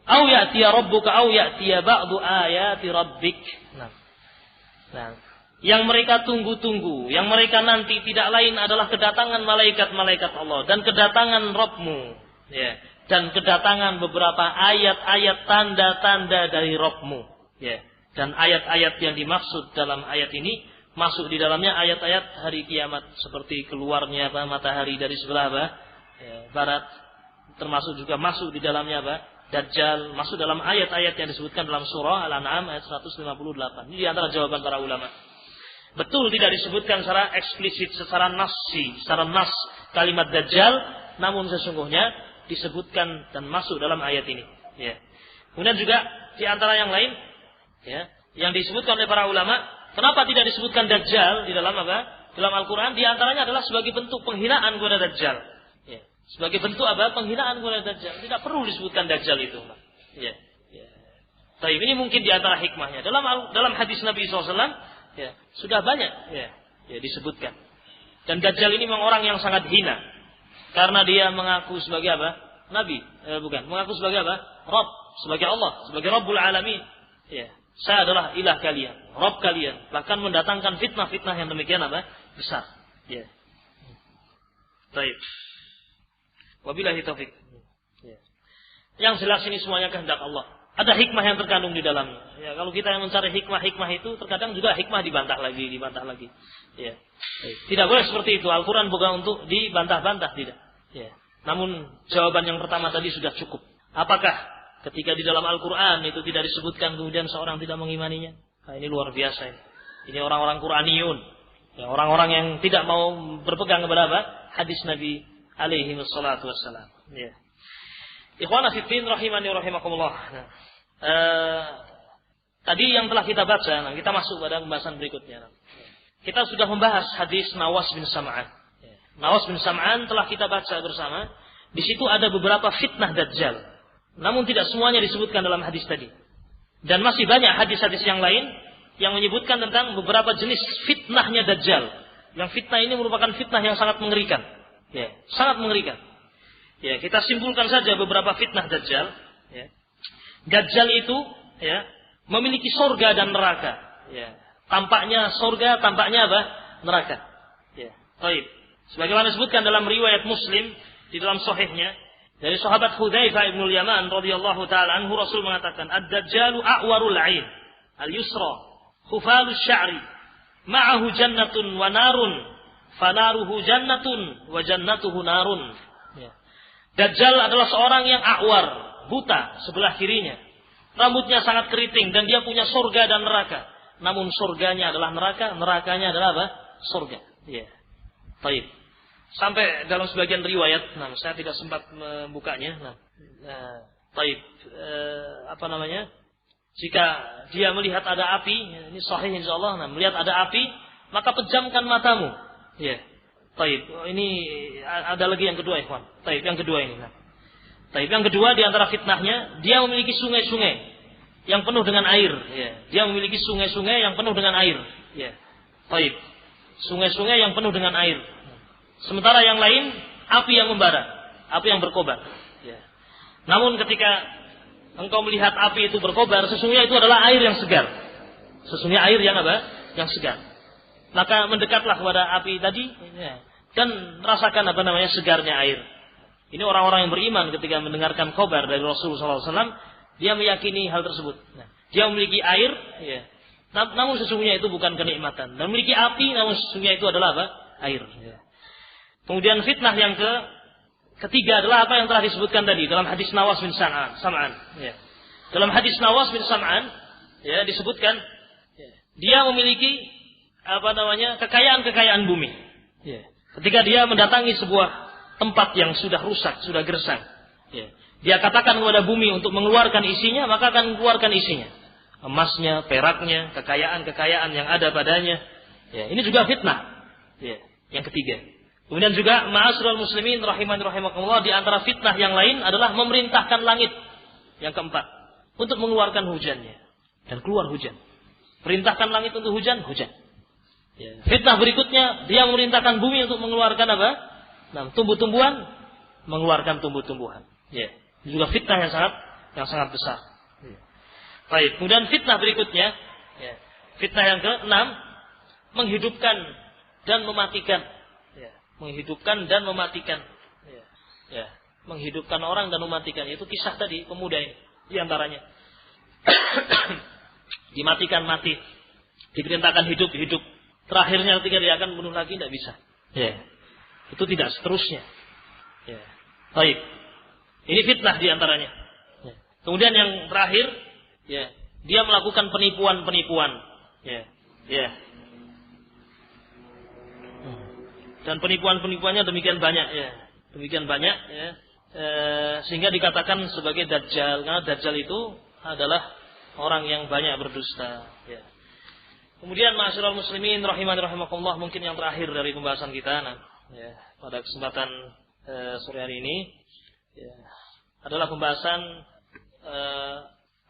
aw ya'tiya rabbuka aw ya'tiya ba'du ayati rabbik. Nah, yang mereka tunggu-tunggu, yang mereka nanti tidak lain adalah kedatangan malaikat-malaikat Allah dan kedatangan Rabbmu, ya, dan kedatangan beberapa ayat-ayat tanda-tanda dari Rabbmu, ya. Dan ayat-ayat yang dimaksud dalam ayat ini masuk di dalamnya ayat-ayat hari kiamat, seperti keluarnya matahari dari sebelah ya, barat, termasuk juga masuk di dalamnya Dajjal, masuk dalam ayat-ayat yang disebutkan dalam surah Al-An'am ayat 158. Ini di antara jawaban para ulama. Betul tidak disebutkan secara eksplisit, secara nas kalimat Dajjal, namun sesungguhnya disebutkan dan masuk dalam ayat ini. Ya. Kemudian juga di antara yang lain, ya, yang disebutkan oleh para ulama, kenapa tidak disebutkan Dajjal di dalam dalam Al-Quran? Di antaranya adalah sebagai bentuk penghinaan kepada Dajjal. Ya. Sebagai bentuk penghinaan kepada Dajjal. Tidak perlu disebutkan Dajjal itu. Ya. Ya. Tapi ini mungkin di antara hikmahnya. Dalam hadis Nabi SAW, ya, sudah banyak, ya, disebutkan. Dan Dajjal ini memang orang yang sangat hina, karena dia mengaku sebagai Nabi, mengaku sebagai Rabb, sebagai Allah, sebagai Rabbul Alamin. Ya. Saya adalah ilah kalian, Rabb kalian. Bahkan mendatangkan fitnah-fitnah yang demikian besar. Ya. Baik. Wabillahi taufik. Yang jelas ini semuanya kehendak Allah. Ada hikmah yang terkandung di dalamnya. Ya, kalau kita yang mencari hikmah itu terkadang juga hikmah dibantah lagi. Ya. Tidak boleh seperti itu. Al-Quran bukan untuk dibantah-bantah, tidak. Ya. Namun jawaban yang pertama tadi sudah cukup. Apakah ketika di dalam Al-Quran itu tidak disebutkan kemudian seorang tidak mengimaninya? Nah, ini luar biasa ini. Ini orang-orang Quraniyun. Ya, orang-orang yang tidak mau berpegang kepada apa? Hadis Nabi alaihi wassalatu wassalam. Ya. Ikhwana fiddin rahimani rahimakumullah. Tadi yang telah kita baca, kita masuk pada pembahasan berikutnya. Kita sudah membahas hadis Nawas bin Sam'an. Nawas bin Sam'an telah kita baca bersama. Di situ ada beberapa fitnah Dajjal. Namun tidak semuanya disebutkan dalam hadis tadi. Dan masih banyak hadis-hadis yang lain yang menyebutkan tentang beberapa jenis fitnahnya Dajjal. Yang fitnah ini merupakan fitnah yang sangat mengerikan. Ya, sangat mengerikan. Ya, kita simpulkan saja beberapa fitnah Dajjal. Ya. Dajjal itu ya, memiliki surga dan neraka. Ya. Tampaknya surga, tampaknya apa? Neraka. Ya. Baik. Sebagaimana disebutkan dalam riwayat Muslim di dalam sahihnya dari sahabat Hudzaifah bin Yaman radhiyallahu taala anhu, Rasul mengatakan, "Ad-Dajjalu a'warul 'ain, al-yusra, khufalus sya'ri, ma'ahu jannatun wa narun, fanaruhu jannatun wa jannatuhu narun." Ya. Dajjal adalah seorang yang a'war, buta sebelah kirinya. Rambutnya sangat keriting dan dia punya surga dan neraka. Namun surganya adalah neraka, nerakanya adalah apa? Surga. Ya. Baik. Sampai dalam sebagian riwayat, saya tidak sempat membukanya. Baik. Jika dia melihat ada api, ini sahih insyaallah, melihat ada api, maka pejamkan matamu. Ya. Taib, ini ada lagi yang kedua, ikhwan. Taib, yang kedua ini. Taib, yang kedua di antara fitnahnya, dia memiliki sungai-sungai yang penuh dengan air. Ya. Dia memiliki sungai-sungai yang penuh dengan air. Ya. Taib, sungai-sungai yang penuh dengan air. Sementara yang lain, api yang membara, api yang berkobar. Ya. Namun ketika engkau melihat api itu berkobar, sesungguhnya itu adalah air yang segar. Sesungguhnya air yang apa? Yang segar. Maka mendekatlah kepada api tadi. Ya. Dan rasakan segarnya air. Ini orang-orang yang beriman ketika mendengarkan khobar dari Rasulullah SAW, dia meyakini hal tersebut. Nah, dia memiliki air, ya. Namun sesungguhnya itu bukan kenikmatan. Dan memiliki api, namun sesungguhnya itu adalah apa? Air. Ya. Kemudian fitnah yang ketiga adalah apa yang telah disebutkan tadi dalam hadis Nawas bin Sam'an. Ya. Dalam hadis Nawas bin Sam'an, ya, disebutkan dia memiliki kekayaan bumi. Ya. Ketika dia mendatangi sebuah tempat yang sudah rusak, sudah gersang, ya, dia katakan kepada bumi untuk mengeluarkan isinya, maka akan mengeluarkan isinya. Emasnya, peraknya, kekayaan yang ada padanya. Ya, ini juga fitnah. Ya, yang ketiga. Kemudian juga ma'asyiral muslimin rahimani rahimakumullah, di antara fitnah yang lain adalah memerintahkan langit. Yang keempat, untuk mengeluarkan hujannya. Dan keluar hujan. Perintahkan langit untuk hujan. Ya. Fitnah berikutnya, dia memerintahkan bumi untuk mengeluarkan apa? Tumbuh-tumbuhan, mengeluarkan tumbuh-tumbuhan. Ya. Ini juga fitnah yang sangat besar. Ya. Baik. Kemudian fitnah berikutnya, ya. Fitnah yang ke-6, menghidupkan dan mematikan. Ya. Menghidupkan dan mematikan. Ya. Ya. Menghidupkan orang dan mematikan. Itu kisah tadi pemuda ini, di antaranya. Dimatikan mati, diperintahkan hidup. Terakhirnya ketika dia akan bunuh lagi tidak bisa. Ya. Itu tidak seterusnya. Ya. Baik. Ini fitnah di antaranya. Ya. Kemudian yang terakhir, ya, dia melakukan penipuan. Ya. Ya. Dan penipuan-penipuannya demikian banyak, ya. Ya. Sehingga dikatakan sebagai Dajjal, karena Dajjal itu adalah orang yang banyak berdusta. Ya. Kemudian ma'asyiral muslimin rahimani rahimakumullah, mungkin yang terakhir dari pembahasan kita ya, pada kesempatan sore hari ini, ya, adalah pembahasan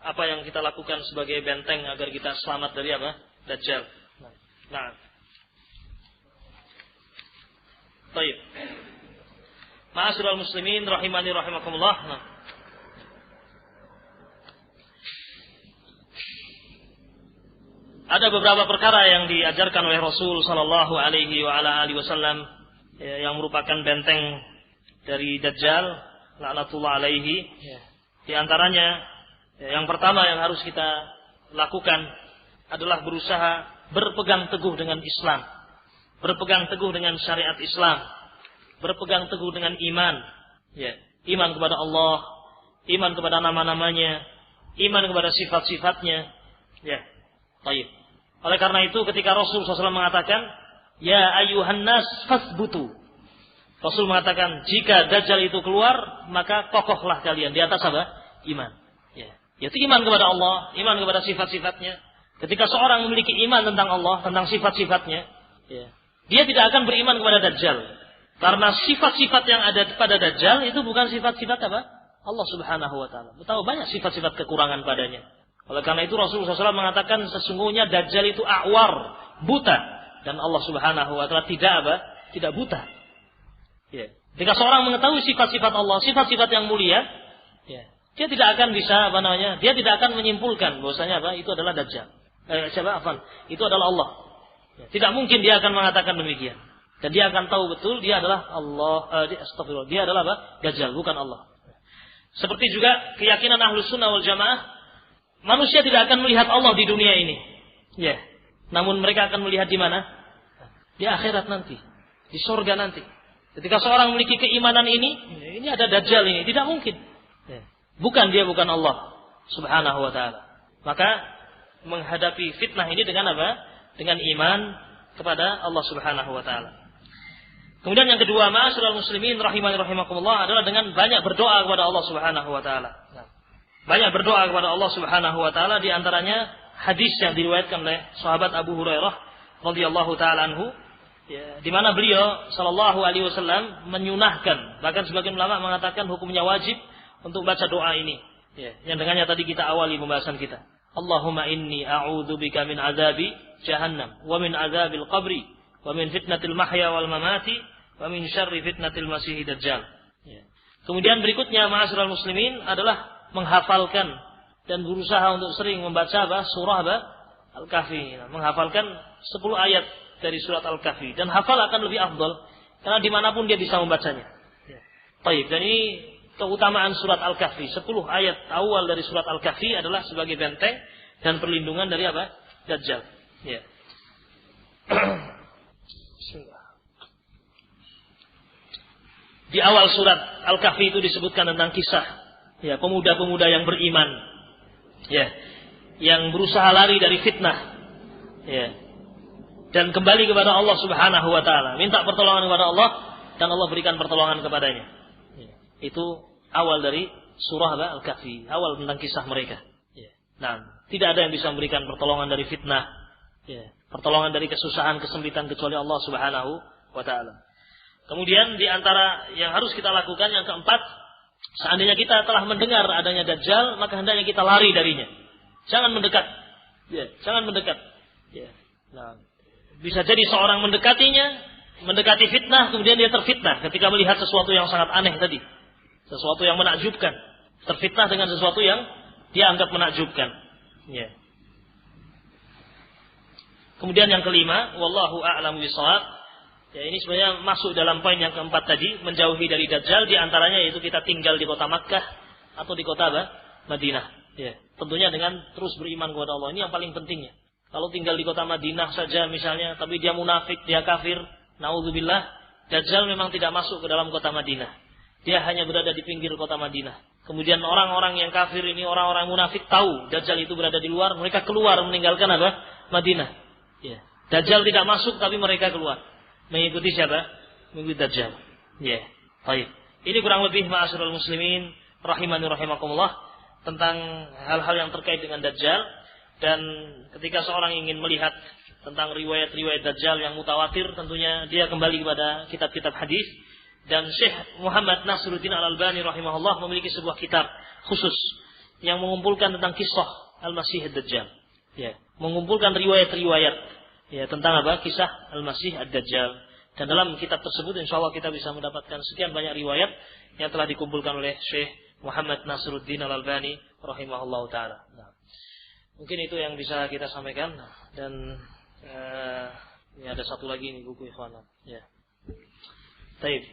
apa yang kita lakukan sebagai benteng agar kita selamat dari apa? Dajjal. Nah. Baik. Ma'asyiral muslimin rahimani rahimakumullah. Ada beberapa perkara yang diajarkan oleh Rasul sallallahu alaihi wasallam yang merupakan benteng dari Dajjal laknatullah alaihi. Di antaranya yang pertama yang harus kita lakukan adalah berusaha berpegang teguh dengan Islam, berpegang teguh dengan syariat Islam, berpegang teguh dengan iman, iman kepada Allah, iman kepada nama-namanya, iman kepada sifat-sifatnya, Baik. Oleh karena itu ketika Rasul SAW mengatakan, ya ayyuhan nas fasbutu, Rasul mengatakan jika Dajjal itu keluar maka kokohlah kalian di atas apa? Iman. Yaitu iman kepada Allah, iman kepada sifat-sifatnya. Ketika seorang memiliki iman tentang Allah, tentang sifat-sifatnya, dia tidak akan beriman kepada Dajjal. Karena sifat-sifat yang ada pada Dajjal itu bukan sifat-sifat apa? Allah Subhanahu wa taala. Betapa banyak sifat-sifat kekurangan padanya. Oleh karena itu Rasulullah SAW mengatakan sesungguhnya Dajjal itu a'war, buta, dan Allah Subhanahu wa taala tidak buta. Jika seorang mengetahui sifat-sifat Allah, sifat-sifat yang mulia, dia tidak akan bisa dia tidak akan menyimpulkan bahwasanya itu adalah Dajjal. Itu adalah Allah. Tidak mungkin dia akan mengatakan demikian. Dan dia akan tahu betul dia adalah astagfirullah, dia adalah Dajjal, bukan Allah. Seperti juga keyakinan Ahlus Sunnah wal Jamaah, manusia tidak akan melihat Allah di dunia ini. Namun mereka akan melihat di mana? Di akhirat nanti, di surga nanti. Ketika seorang memiliki keimanan ini ada Dajjal ini, tidak mungkin. Bukan Allah Subhanahu wa taala. Maka menghadapi fitnah ini dengan apa? Dengan iman kepada Allah Subhanahu wa taala. Kemudian yang kedua, ma'asyiral muslimin rahimani rahimakumullah, adalah dengan banyak berdoa kepada Allah Subhanahu wa taala. Banyak berdoa kepada Allah Subhanahu wa taala, di antaranya hadis yang diriwayatkan oleh sahabat Abu Hurairah radhiyallahu taala anhu, di mana beliau sallallahu alaihi wasallam menyunahkan, bahkan sebagian ulama mengatakan hukumnya wajib untuk baca doa ini. Yang dengannya tadi kita awali pembahasan kita. Allahumma inni a'udzubika min azabi jahannam wa min azabil qabri wa min fitnatil mahya wal mamati wa min syarri fitnatil masiihid dajjal. Kemudian berikutnya ma'asyiral muslimin adalah menghafalkan dan berusaha untuk sering membaca surah Al-Kahfi. Menghafalkan 10 ayat dari surat Al-Kahfi, dan hafal akan lebih afdal karena dimanapun dia bisa membacanya. Baik, dan ini keutamaan surat Al-Kahfi. 10 ayat awal dari surat Al-Kahfi adalah sebagai benteng dan perlindungan dari Dajjal. Di awal surat Al-Kahfi itu disebutkan tentang kisah pemuda-pemuda yang beriman, yang berusaha lari dari fitnah, dan kembali kepada Allah Subhanahu wa taala, minta pertolongan kepada Allah dan Allah berikan pertolongan kepadanya. Itu awal dari surah Al-Kahfi, awal tentang kisah mereka. Nah, tidak ada yang bisa memberikan pertolongan dari fitnah, pertolongan dari kesusahan, kesempitan kecuali Allah Subhanahu wa taala. Kemudian di antara yang harus kita lakukan yang keempat, seandainya kita telah mendengar adanya Dajjal, maka hendaknya kita lari darinya. Jangan mendekat. Jangan mendekat. Nah, bisa jadi seorang mendekati fitnah, kemudian dia terfitnah ketika melihat sesuatu yang sangat aneh tadi. Sesuatu yang menakjubkan. Terfitnah dengan sesuatu yang dia anggap menakjubkan. Kemudian yang kelima, wallahu a'lamu bishawab. Ini sebenarnya masuk dalam poin yang keempat tadi, menjauhi dari Dajjal, di antaranya yaitu kita tinggal di kota Makkah atau di kota Madinah. Tentunya dengan terus beriman kepada Allah, ini yang paling pentingnya. Kalau tinggal di kota Madinah saja misalnya, tapi dia munafik, dia kafir, naudzubillah, Dajjal memang tidak masuk ke dalam kota Madinah. Dia hanya berada di pinggir kota Madinah. Kemudian orang-orang yang kafir ini, orang-orang munafik tahu Dajjal itu berada di luar, mereka keluar meninggalkan Madinah. Dajjal tidak masuk tapi mereka keluar. Mengikuti siapa? Mengikuti Dajjal. Baik. Ini kurang lebih ma'asyiral muslimin rahimani rahimakumullah tentang hal-hal yang terkait dengan Dajjal. Dan ketika seorang ingin melihat tentang riwayat-riwayat Dajjal yang mutawatir, tentunya dia kembali kepada kitab-kitab hadis. Dan Syekh Muhammad Nasruddin Al-Albani rahimahullah memiliki sebuah kitab khusus yang mengumpulkan tentang kisah Al-Masih Ad-Dajjal. Mengumpulkan riwayat-riwayat tentang kisah Al-Masih Ad-Dajjal. Dan dalam kitab tersebut insyaallah kita bisa mendapatkan sekian banyak riwayat yang telah dikumpulkan oleh Syekh Muhammad Nasruddin Al-Albani rahimahullah ta'ala. Mungkin itu yang bisa kita sampaikan. Dan ini ada satu lagi ini buku ikhwan. Baik,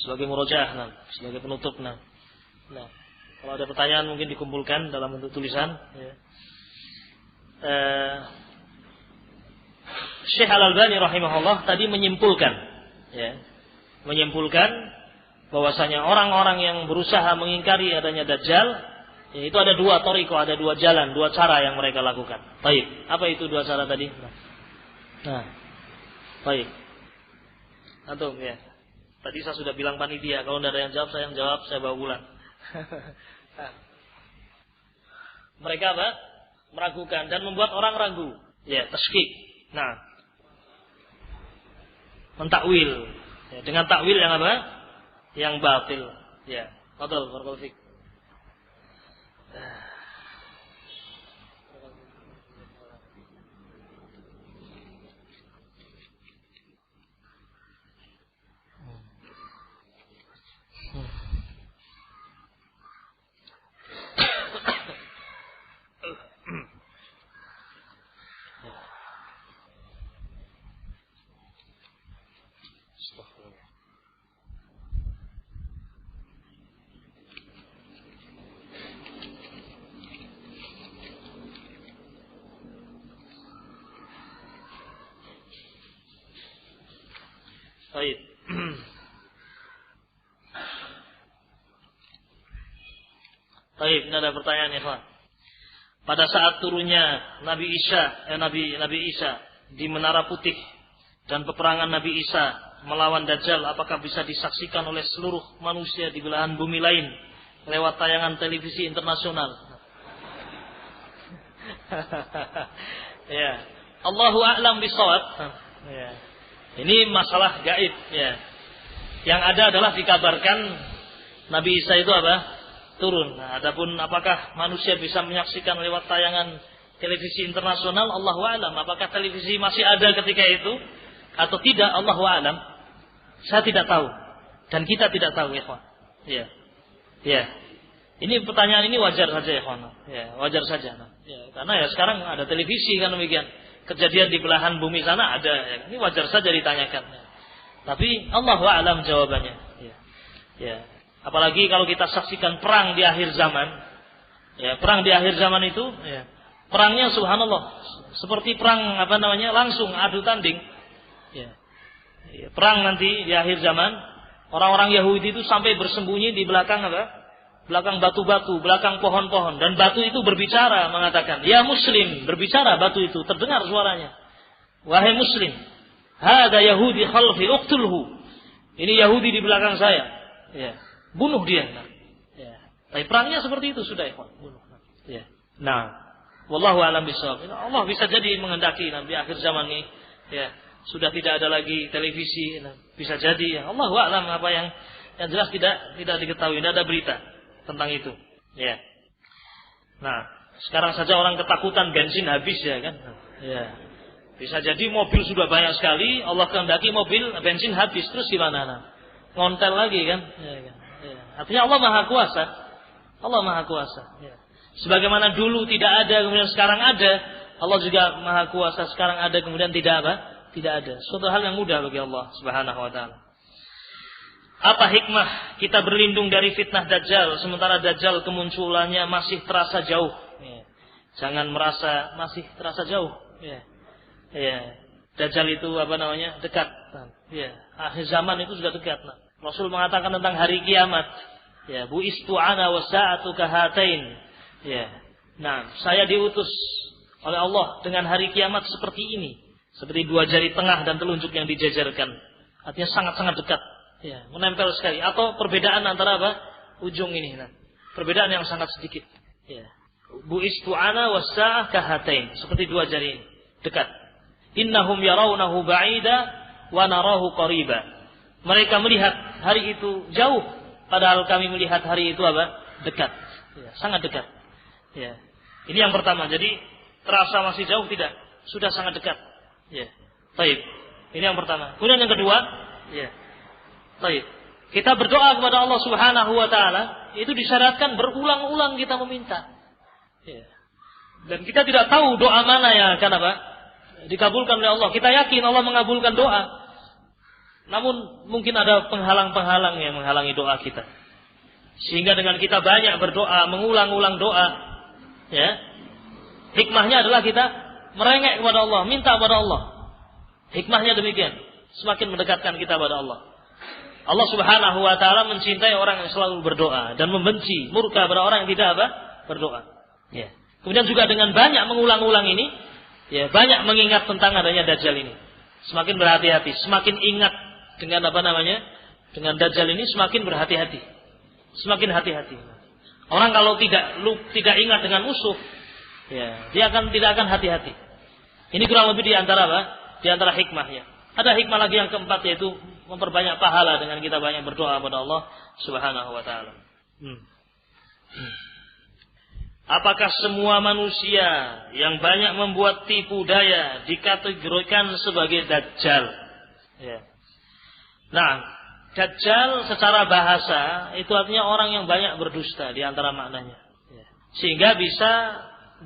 sebagai murojaah, nah, sebagai penutup, nah. Kalau ada pertanyaan mungkin dikumpulkan dalam bentuk tulisan. Ya. Syekh Al-Albani rahimahullah tadi menyimpulkan, ya, bahwasanya orang-orang yang berusaha mengingkari adanya Dajjal, ya, itu ada dua thariqah, ada dua jalan, dua cara yang mereka lakukan. Baik, apa itu dua cara tadi? Baik. Antum ya. Tadi saya sudah bilang panitia, kalau tidak ada yang jawab, saya bawa pulang. Mereka apa? Meragukan dan membuat orang ragu. Ya, tasykik. Nah, mentakwil. Ya, dengan takwil yang apa? Yang batil. Ya, betul, barakallahu fiik. Baik. Baik, ini ada pertanyaan ya, Pak. Pada saat turunnya Nabi Isa di Menara Putih dan peperangan Nabi Isa melawan Dajjal, apakah bisa disaksikan oleh seluruh manusia di belahan bumi lain lewat tayangan televisi internasional? Ya, Allahu a'lam bishawab. Ya. Ini masalah gaib, ya. Yang ada adalah dikabarkan Nabi Isa itu apa? Turun. Nah, adapun apakah manusia bisa menyaksikan lewat tayangan televisi internasional, Allahu a'lam. Apakah televisi masih ada ketika itu atau tidak, Allahu a'lam. Saya tidak tahu dan kita tidak tahu, ya, kawan. Ya. Ya. Ini pertanyaan ini wajar saja, ya, kawan. Ya, wajar saja. Ya, karena ya sekarang ada televisi kan demikian. Kejadian di belahan bumi sana ada, ya. Ini wajar saja ditanyakan. Ya. Tapi Allahu a'lam jawabannya. Ya. Ya. Apalagi kalau kita saksikan perang di akhir zaman. Ya, perang di akhir zaman itu, ya. Perangnya subhanallah seperti perang langsung adu tanding. Ya. Ya. Perang nanti di akhir zaman, orang-orang Yahudi itu sampai bersembunyi di belakang apa? Belakang batu-batu, belakang pohon-pohon, dan batu itu berbicara mengatakan, "Ya Muslim," berbicara batu itu, terdengar suaranya. "Wahai Muslim, hada Yahudi khalfi uqtulhu." Ini Yahudi di belakang saya. Ya, bunuh dia. Ya. Tapi perangnya seperti itu sudah, ikhwan, bunuh. Ya. Nah, wallahu a'lam bishawab. Allah bisa jadi menghendaki nanti akhir zaman ini, ya, sudah tidak ada lagi televisi, bisa jadi, ya. Allahu a'lam, apa yang jelas tidak diketahui, tidak ada berita tentang itu, ya. Nah, sekarang saja orang ketakutan bensin habis, ya kan? Ya. Bisa jadi mobil sudah banyak sekali, Allah kehendaki mobil bensin habis, terus gimana? Nah, ngontel lagi kan? Ya, kan? Ya. Artinya Allah Maha Kuasa. Allah Maha Kuasa. Ya. Sebagaimana dulu tidak ada, kemudian sekarang ada, Allah juga Maha Kuasa. Sekarang ada, kemudian tidak apa? Tidak ada. Suatu hal yang mudah bagi Allah Subhanahu Wa Taala. Apa hikmah kita berlindung dari fitnah Dajjal sementara Dajjal kemunculannya masih terasa jauh? Ya. Jangan merasa masih terasa jauh. Ya. Ya. Dajjal itu dekat. Ya. Akhir zaman itu sudah dekat. Nah. Rasul mengatakan tentang hari kiamat. Ya. Bu'istu ana wa sa'atu kahatain. Ya. Nah, saya diutus oleh Allah dengan hari kiamat seperti ini, seperti dua jari tengah dan telunjuk yang dijajarkan. Artinya sangat-sangat dekat. Ya, menempel sekali. Atau perbedaan antara apa? Ujung ini. Nah, perbedaan yang sangat sedikit. Ya. Bu'istu ana was-sa'ah kahatain. Seperti dua jari ini. Dekat. Innahum yarawnahu ba'ida wa narahu qariba. Mereka melihat hari itu jauh, padahal kami melihat hari itu apa? Dekat. Ya, sangat dekat. Ya. Ini yang pertama. Jadi terasa masih jauh tidak? Sudah sangat dekat. Ya. Baik. Ini yang pertama. Kemudian yang kedua, ya. Baik. Kita berdoa kepada Allah Subhanahu Wa Taala itu disyaratkan berulang-ulang kita meminta. Ya. Dan kita tidak tahu doa mana yang akan dikabulkan oleh Allah. Kita yakin Allah mengabulkan doa. Namun mungkin ada penghalang-penghalang yang menghalangi doa kita. Sehingga dengan kita banyak berdoa, mengulang-ulang doa, ya, hikmahnya adalah kita merengek kepada Allah, minta kepada Allah. Hikmahnya demikian, semakin mendekatkan kita kepada Allah. Allah Subhanahu wa taala mencintai orang yang selalu berdoa dan membenci, murka pada orang yang tidak berdoa. Ya. Kemudian juga dengan banyak mengulang-ulang ini, ya, banyak mengingat tentang adanya Dajjal ini. Semakin berhati-hati, semakin ingat dengan dengan Dajjal ini semakin berhati-hati. Semakin hati-hati. Orang kalau tidak ingat dengan musuh, ya, dia tidak akan hati-hati. Ini kurang lebih di antara Di antara hikmahnya. Ada hikmah lagi yang keempat, yaitu memperbanyak pahala dengan kita banyak berdoa kepada Allah Subhanahu wa taala. Apakah semua manusia yang banyak membuat tipu daya dikategorikan sebagai Dajjal? Ya. Nah, Dajjal secara bahasa itu artinya orang yang banyak berdusta di antara maknanya. Ya. Sehingga bisa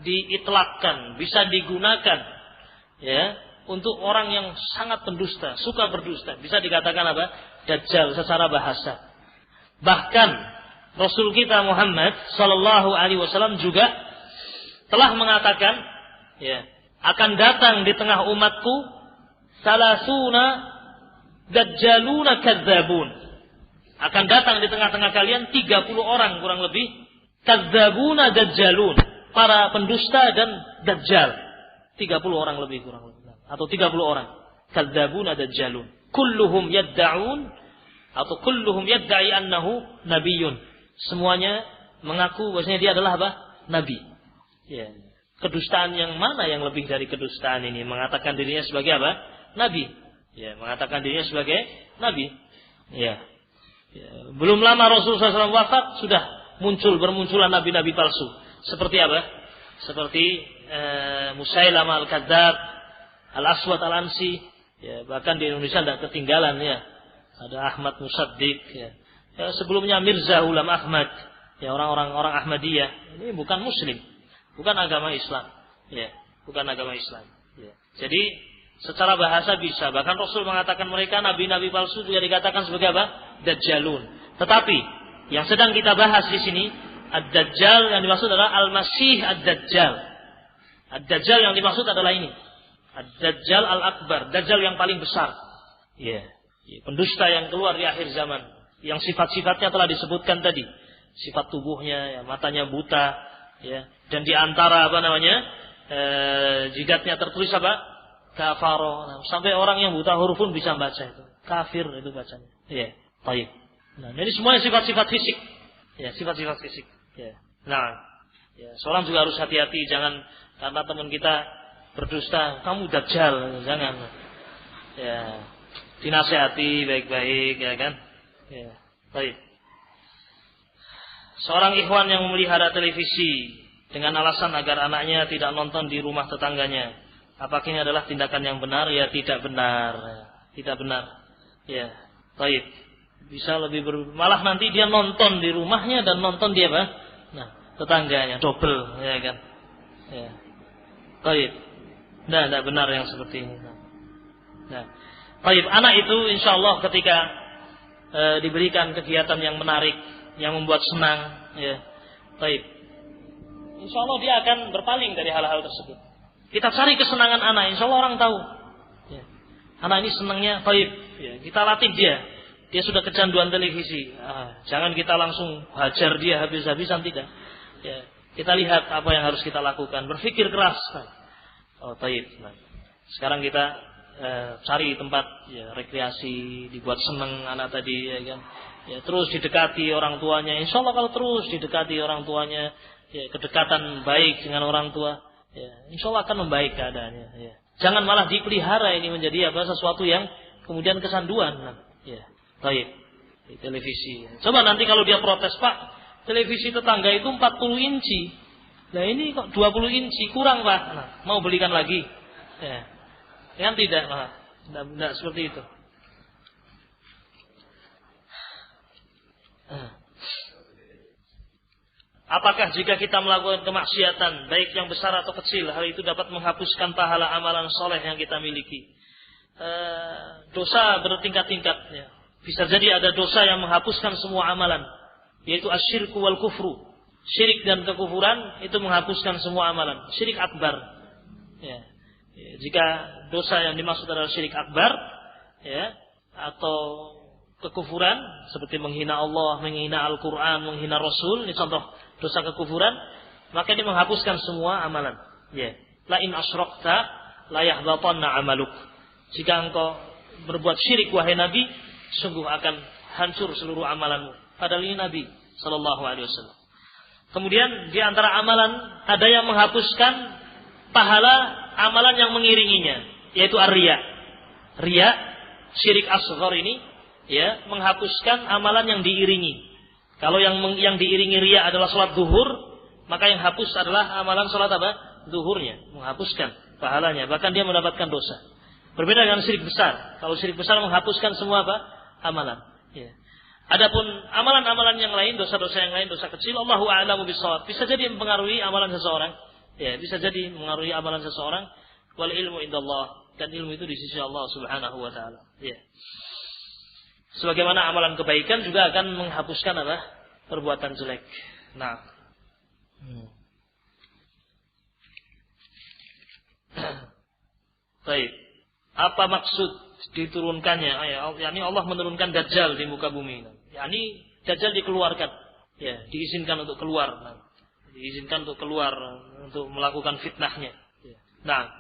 diitlakkan, bisa digunakan, ya, untuk orang yang sangat pendusta, suka berdusta. Bisa dikatakan Dajjal secara bahasa. Bahkan Rasul kita Muhammad sallallahu alaihi wasallam juga telah mengatakan, ya, akan datang di tengah umatku salasuna dajjaluna kadzabun. Akan datang di tengah-tengah kalian 30 orang kurang lebih kadzabuna dajjalun, para pendusta dan dajjal. 30 orang lebih kurang lebih. Atau 30 orang. Kadzabuna dajjalun. Kulluhum yad'un atau kulluhum yad'i annahu nabiyyun. Semuanya mengaku bahwasanya dia adalah nabi. Ya. Kedustaan yang mana yang lebih dari kedustaan ini? Mengatakan dirinya sebagai nabi. Ya, mengatakan dirinya sebagai nabi. Ya. Ya. Belum lama Rasulullah SAW wafat sudah bermunculan nabi-nabi palsu. Seperti Seperti Musailamah al-Kadzdzab, Al-Aswad Al-Ansi, ya, bahkan di Indonesia tidak ketinggalan, ya. Ada Ahmad Musaddiq, ya. Ya, sebelumnya Mirza Ghulam Ahmad, ya, orang Ahmadiyah. Ini bukan Muslim, bukan agama Islam, ya, bukan agama Islam. Ya. Jadi secara bahasa bisa, bahkan Rasul mengatakan mereka nabi-nabi palsu juga dikatakan sebagai Dajjalun. Tetapi yang sedang kita bahas di sini, Ad-Dajjal yang dimaksud adalah Al-Masih Ad-Dajjal. Ad-Dajjal yang dimaksud adalah ini. Ad-Dajjal Al-Akbar, Dajjal yang paling besar. Ya, pendusta yang keluar di akhir zaman. Yang sifat-sifatnya telah disebutkan tadi. Sifat tubuhnya, ya, matanya buta, ya, dan di antara jidatnya tertulis kafaro. Nah, sampai orang yang buta huruf pun bisa baca itu. Kafir itu bacanya. Ya, baik. Nah, ini semuanya sifat-sifat fisik. Ya, sifat-sifat fisik. Ya. Nah, ya, seorang juga harus hati-hati, jangan karena teman kita berdusta, kamu Dajjal, jangan. Ya, dinasihati baik-baik, ya kan? Ya, baik. Seorang ikhwan yang memelihara televisi dengan alasan agar anaknya tidak nonton di rumah tetangganya, apakah ini adalah tindakan yang benar? Ya, tidak benar. Ya, tidak benar. Ya, baik. Bisa malah nanti dia nonton di rumahnya dan nonton dia tetangganya, double, ya kan? Ya, baik. Tidak benar yang seperti ini. Nah, baik, anak itu insya Allah ketika diberikan kegiatan yang menarik, yang membuat senang, ya, baik, insya Allah dia akan berpaling dari hal-hal tersebut. Kita cari kesenangan anak, insya Allah orang tahu. Ya. Anak ini senangnya, baik, ya, kita latih dia. Dia sudah kecanduan televisi. Jangan kita langsung hajar dia habis-habisan, tidak. Ya, kita lihat apa yang harus kita lakukan. Berpikir keras. Oh, baik. Nah, sekarang kita cari tempat, ya, rekreasi, dibuat senang anak tadi, ya kan. Ya, terus didekati orang tuanya. Insya Allah kalau terus didekati orang tuanya, ya, kedekatan baik dengan orang tua, ya, insya Allah akan membaik keadaannya. Ya. Jangan malah dipelihara ini menjadi sesuatu yang kemudian kesanduan. Nah, ya. Baik, di televisi. Coba nanti kalau dia protes, Pak, televisi tetangga itu 40 inci. Nah ini kok 20 inci, kurang Pak. Nah, mau belikan lagi. Ya. Kan tidak, Pak. Tidak seperti itu. Apakah jika kita melakukan kemaksiatan, baik yang besar atau kecil, hal itu dapat menghapuskan pahala amalan soleh yang kita miliki? dosa bertingkat-tingkat. Ya. Bisa jadi ada dosa yang menghapuskan semua amalan, yaitu asyirku wal kufru. Syirik dan kekufuran itu menghapuskan semua amalan. Syirik akbar. Ya. Jika dosa yang dimaksud adalah syirik akbar, ya, atau kekufuran seperti menghina Allah, menghina Al-Quran, menghina Rasul, ini contoh dosa kekufuran, maka ini menghapuskan semua amalan. Ya. La in asyrakta la yahbatanna amaluk. Jika engkau berbuat syirik wahai Nabi, sungguh akan hancur seluruh amalanmu. Padahal ini Nabi sallallahu alaihi wasallam. Kemudian di antara amalan ada yang menghapuskan pahala amalan yang mengiringinya, yaitu ar-riya. Riya, syirik asghar ini, ya, menghapuskan amalan yang diiringi. Kalau yang diiringi riya adalah salat zuhur, maka yang hapus adalah amalan salat apa? Zuhurnya, menghapuskan pahalanya, bahkan dia mendapatkan dosa. Berbeda dengan syirik besar. Kalau syirik besar menghapuskan semua apa? Amalan. Ya. Adapun amalan-amalan yang lain, dosa-dosa yang lain, dosa kecil, Allahu a'lamu bissawab, bisa jadi mempengaruhi amalan seseorang. Ya, bisa jadi mempengaruhi amalan seseorang. Wal ilmu indallah, dan ilmu itu di sisi Allah Subhanahu wa taala. Ya. Sebagaimana amalan kebaikan juga akan menghapuskan apa? Perbuatan jelek. Nah. Baik. Apa maksud diturunkannya? Yani Allah menurunkan Dajjal di muka bumi. Yani Dajjal dikeluarkan. Ya, diizinkan untuk keluar. Diizinkan untuk keluar untuk melakukan fitnahnya. Nah.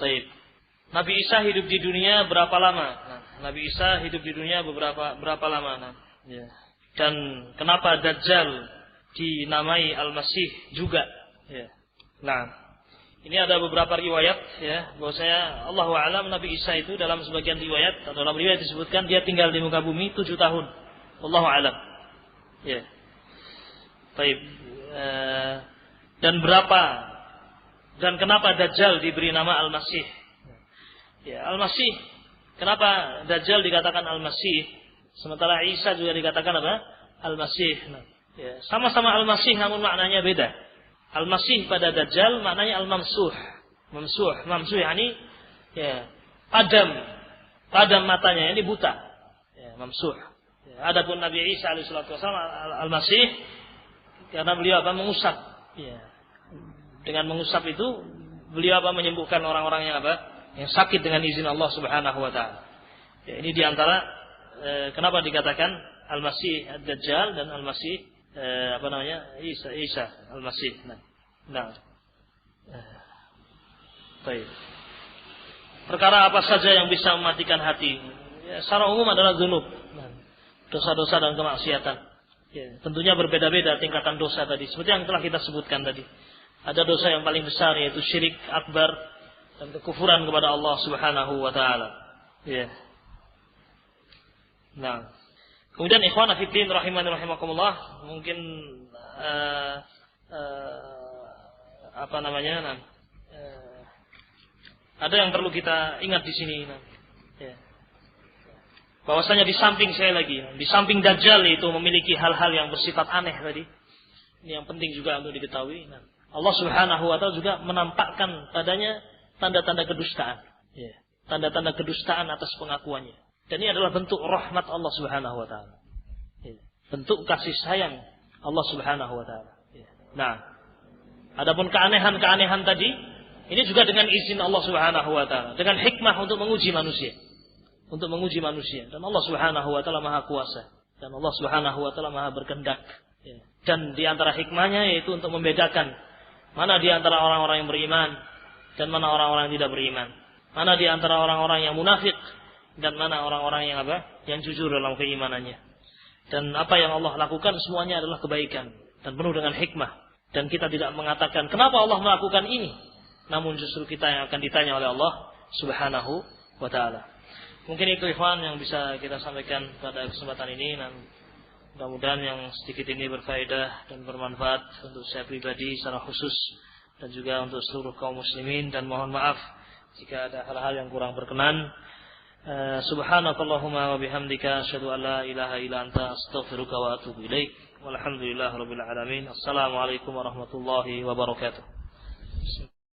Baik. Nabi Isa hidup di dunia berapa lama? Nah, Nabi Isa hidup di dunia berapa lama? Nah, ya. Dan kenapa Dajjal dinamai Al-Masih juga? Ya. Nah, ini ada beberapa riwayat, ya, bahwasanya Allahu a'lam Nabi Isa itu dalam sebagian riwayat atau dalam riwayat disebutkan dia tinggal di muka bumi 7 tahun. Allahu a'lam. Ya. Baik. Dan kenapa Dajjal diberi nama Al-Masih? Ya, Al-Masih. Kenapa Dajjal dikatakan Al-Masih? Sementara Isa juga dikatakan apa? Al-Masih. Nah, ya, sama-sama Al-Masih namun maknanya beda. Al-Masih pada Dajjal maknanya Al-Mamsuh. Mamsuh yani ya, padam matanya, ini buta. Ya, mamsuh. Ya, adapun Nabi Isa alaihissalatu wassalam Al-Masih karena beliau apa? Mengusap. Ya. Dengan mengusap itu beliau apa? Menyembuhkan orang-orang yang apa? Yang sakit dengan izin Allah Subhanahu wa taala. Ya, ini diantara kenapa dikatakan Al-Masih Ad-Dajjal dan Al-Masih Isa Al-Masih. Nah. Baik. Perkara apa saja yang bisa mematikan hati? Ya, secara umum adalah dzunub. Dosa-dosa dan kemaksiatan. Ya, tentunya berbeda-beda tingkatan dosa tadi. Seperti yang telah kita sebutkan tadi. Ada dosa yang paling besar yaitu syirik akbar dan kekufuran kepada Allah Subhanahu wa taala. Ya. Nah. Kemudian ikhwan fillah rahimani rahimakumullah, mungkin ada yang perlu kita ingat di sini. Ya. Bahwasanya di samping di samping Dajjal itu memiliki hal-hal yang bersifat aneh tadi. Ini yang penting juga untuk diketahui. Nah, Allah Subhanahu wa taala juga menampakkan padanya tanda-tanda kedustaan. Ya. Tanda-tanda kedustaan atas pengakuannya. Dan ini adalah bentuk rahmat Allah Subhanahu wa taala. Ya. Bentuk kasih sayang Allah Subhanahu wa taala. Ya. Nah, adapun keanehan-keanehan tadi, ini juga dengan izin Allah Subhanahu wa taala, dengan hikmah untuk menguji manusia. Dan Allah Subhanahu wa taala Maha Kuasa, dan Allah Subhanahu wa taala Maha berkehendak. Ya. Dan di antara hikmahnya yaitu untuk membedakan mana di antara orang-orang yang beriman dan mana orang-orang yang tidak beriman. Mana di antara orang-orang yang munafik dan mana orang-orang yang apa? Yang jujur dalam keimanannya. Dan apa yang Allah lakukan semuanya adalah kebaikan dan penuh dengan hikmah. Dan kita tidak mengatakan kenapa Allah melakukan ini, namun justru kita yang akan ditanya oleh Allah Subhanahu wa taala. Mungkin itu ikhwan yang bisa kita sampaikan pada kesempatan ini, dan mudah-mudahan yang sedikit ini berfaedah dan bermanfaat untuk saya pribadi secara khusus dan juga untuk seluruh kaum muslimin, dan mohon maaf jika ada hal-hal yang kurang berkenan. Subhanakallahumma wa bihamdika asyhadu an la ilaha illa anta astaghfiruka wa atubu ilaik. Walhamdulillahirabbil alamin. Assalamualaikum warahmatullahi wabarakatuh.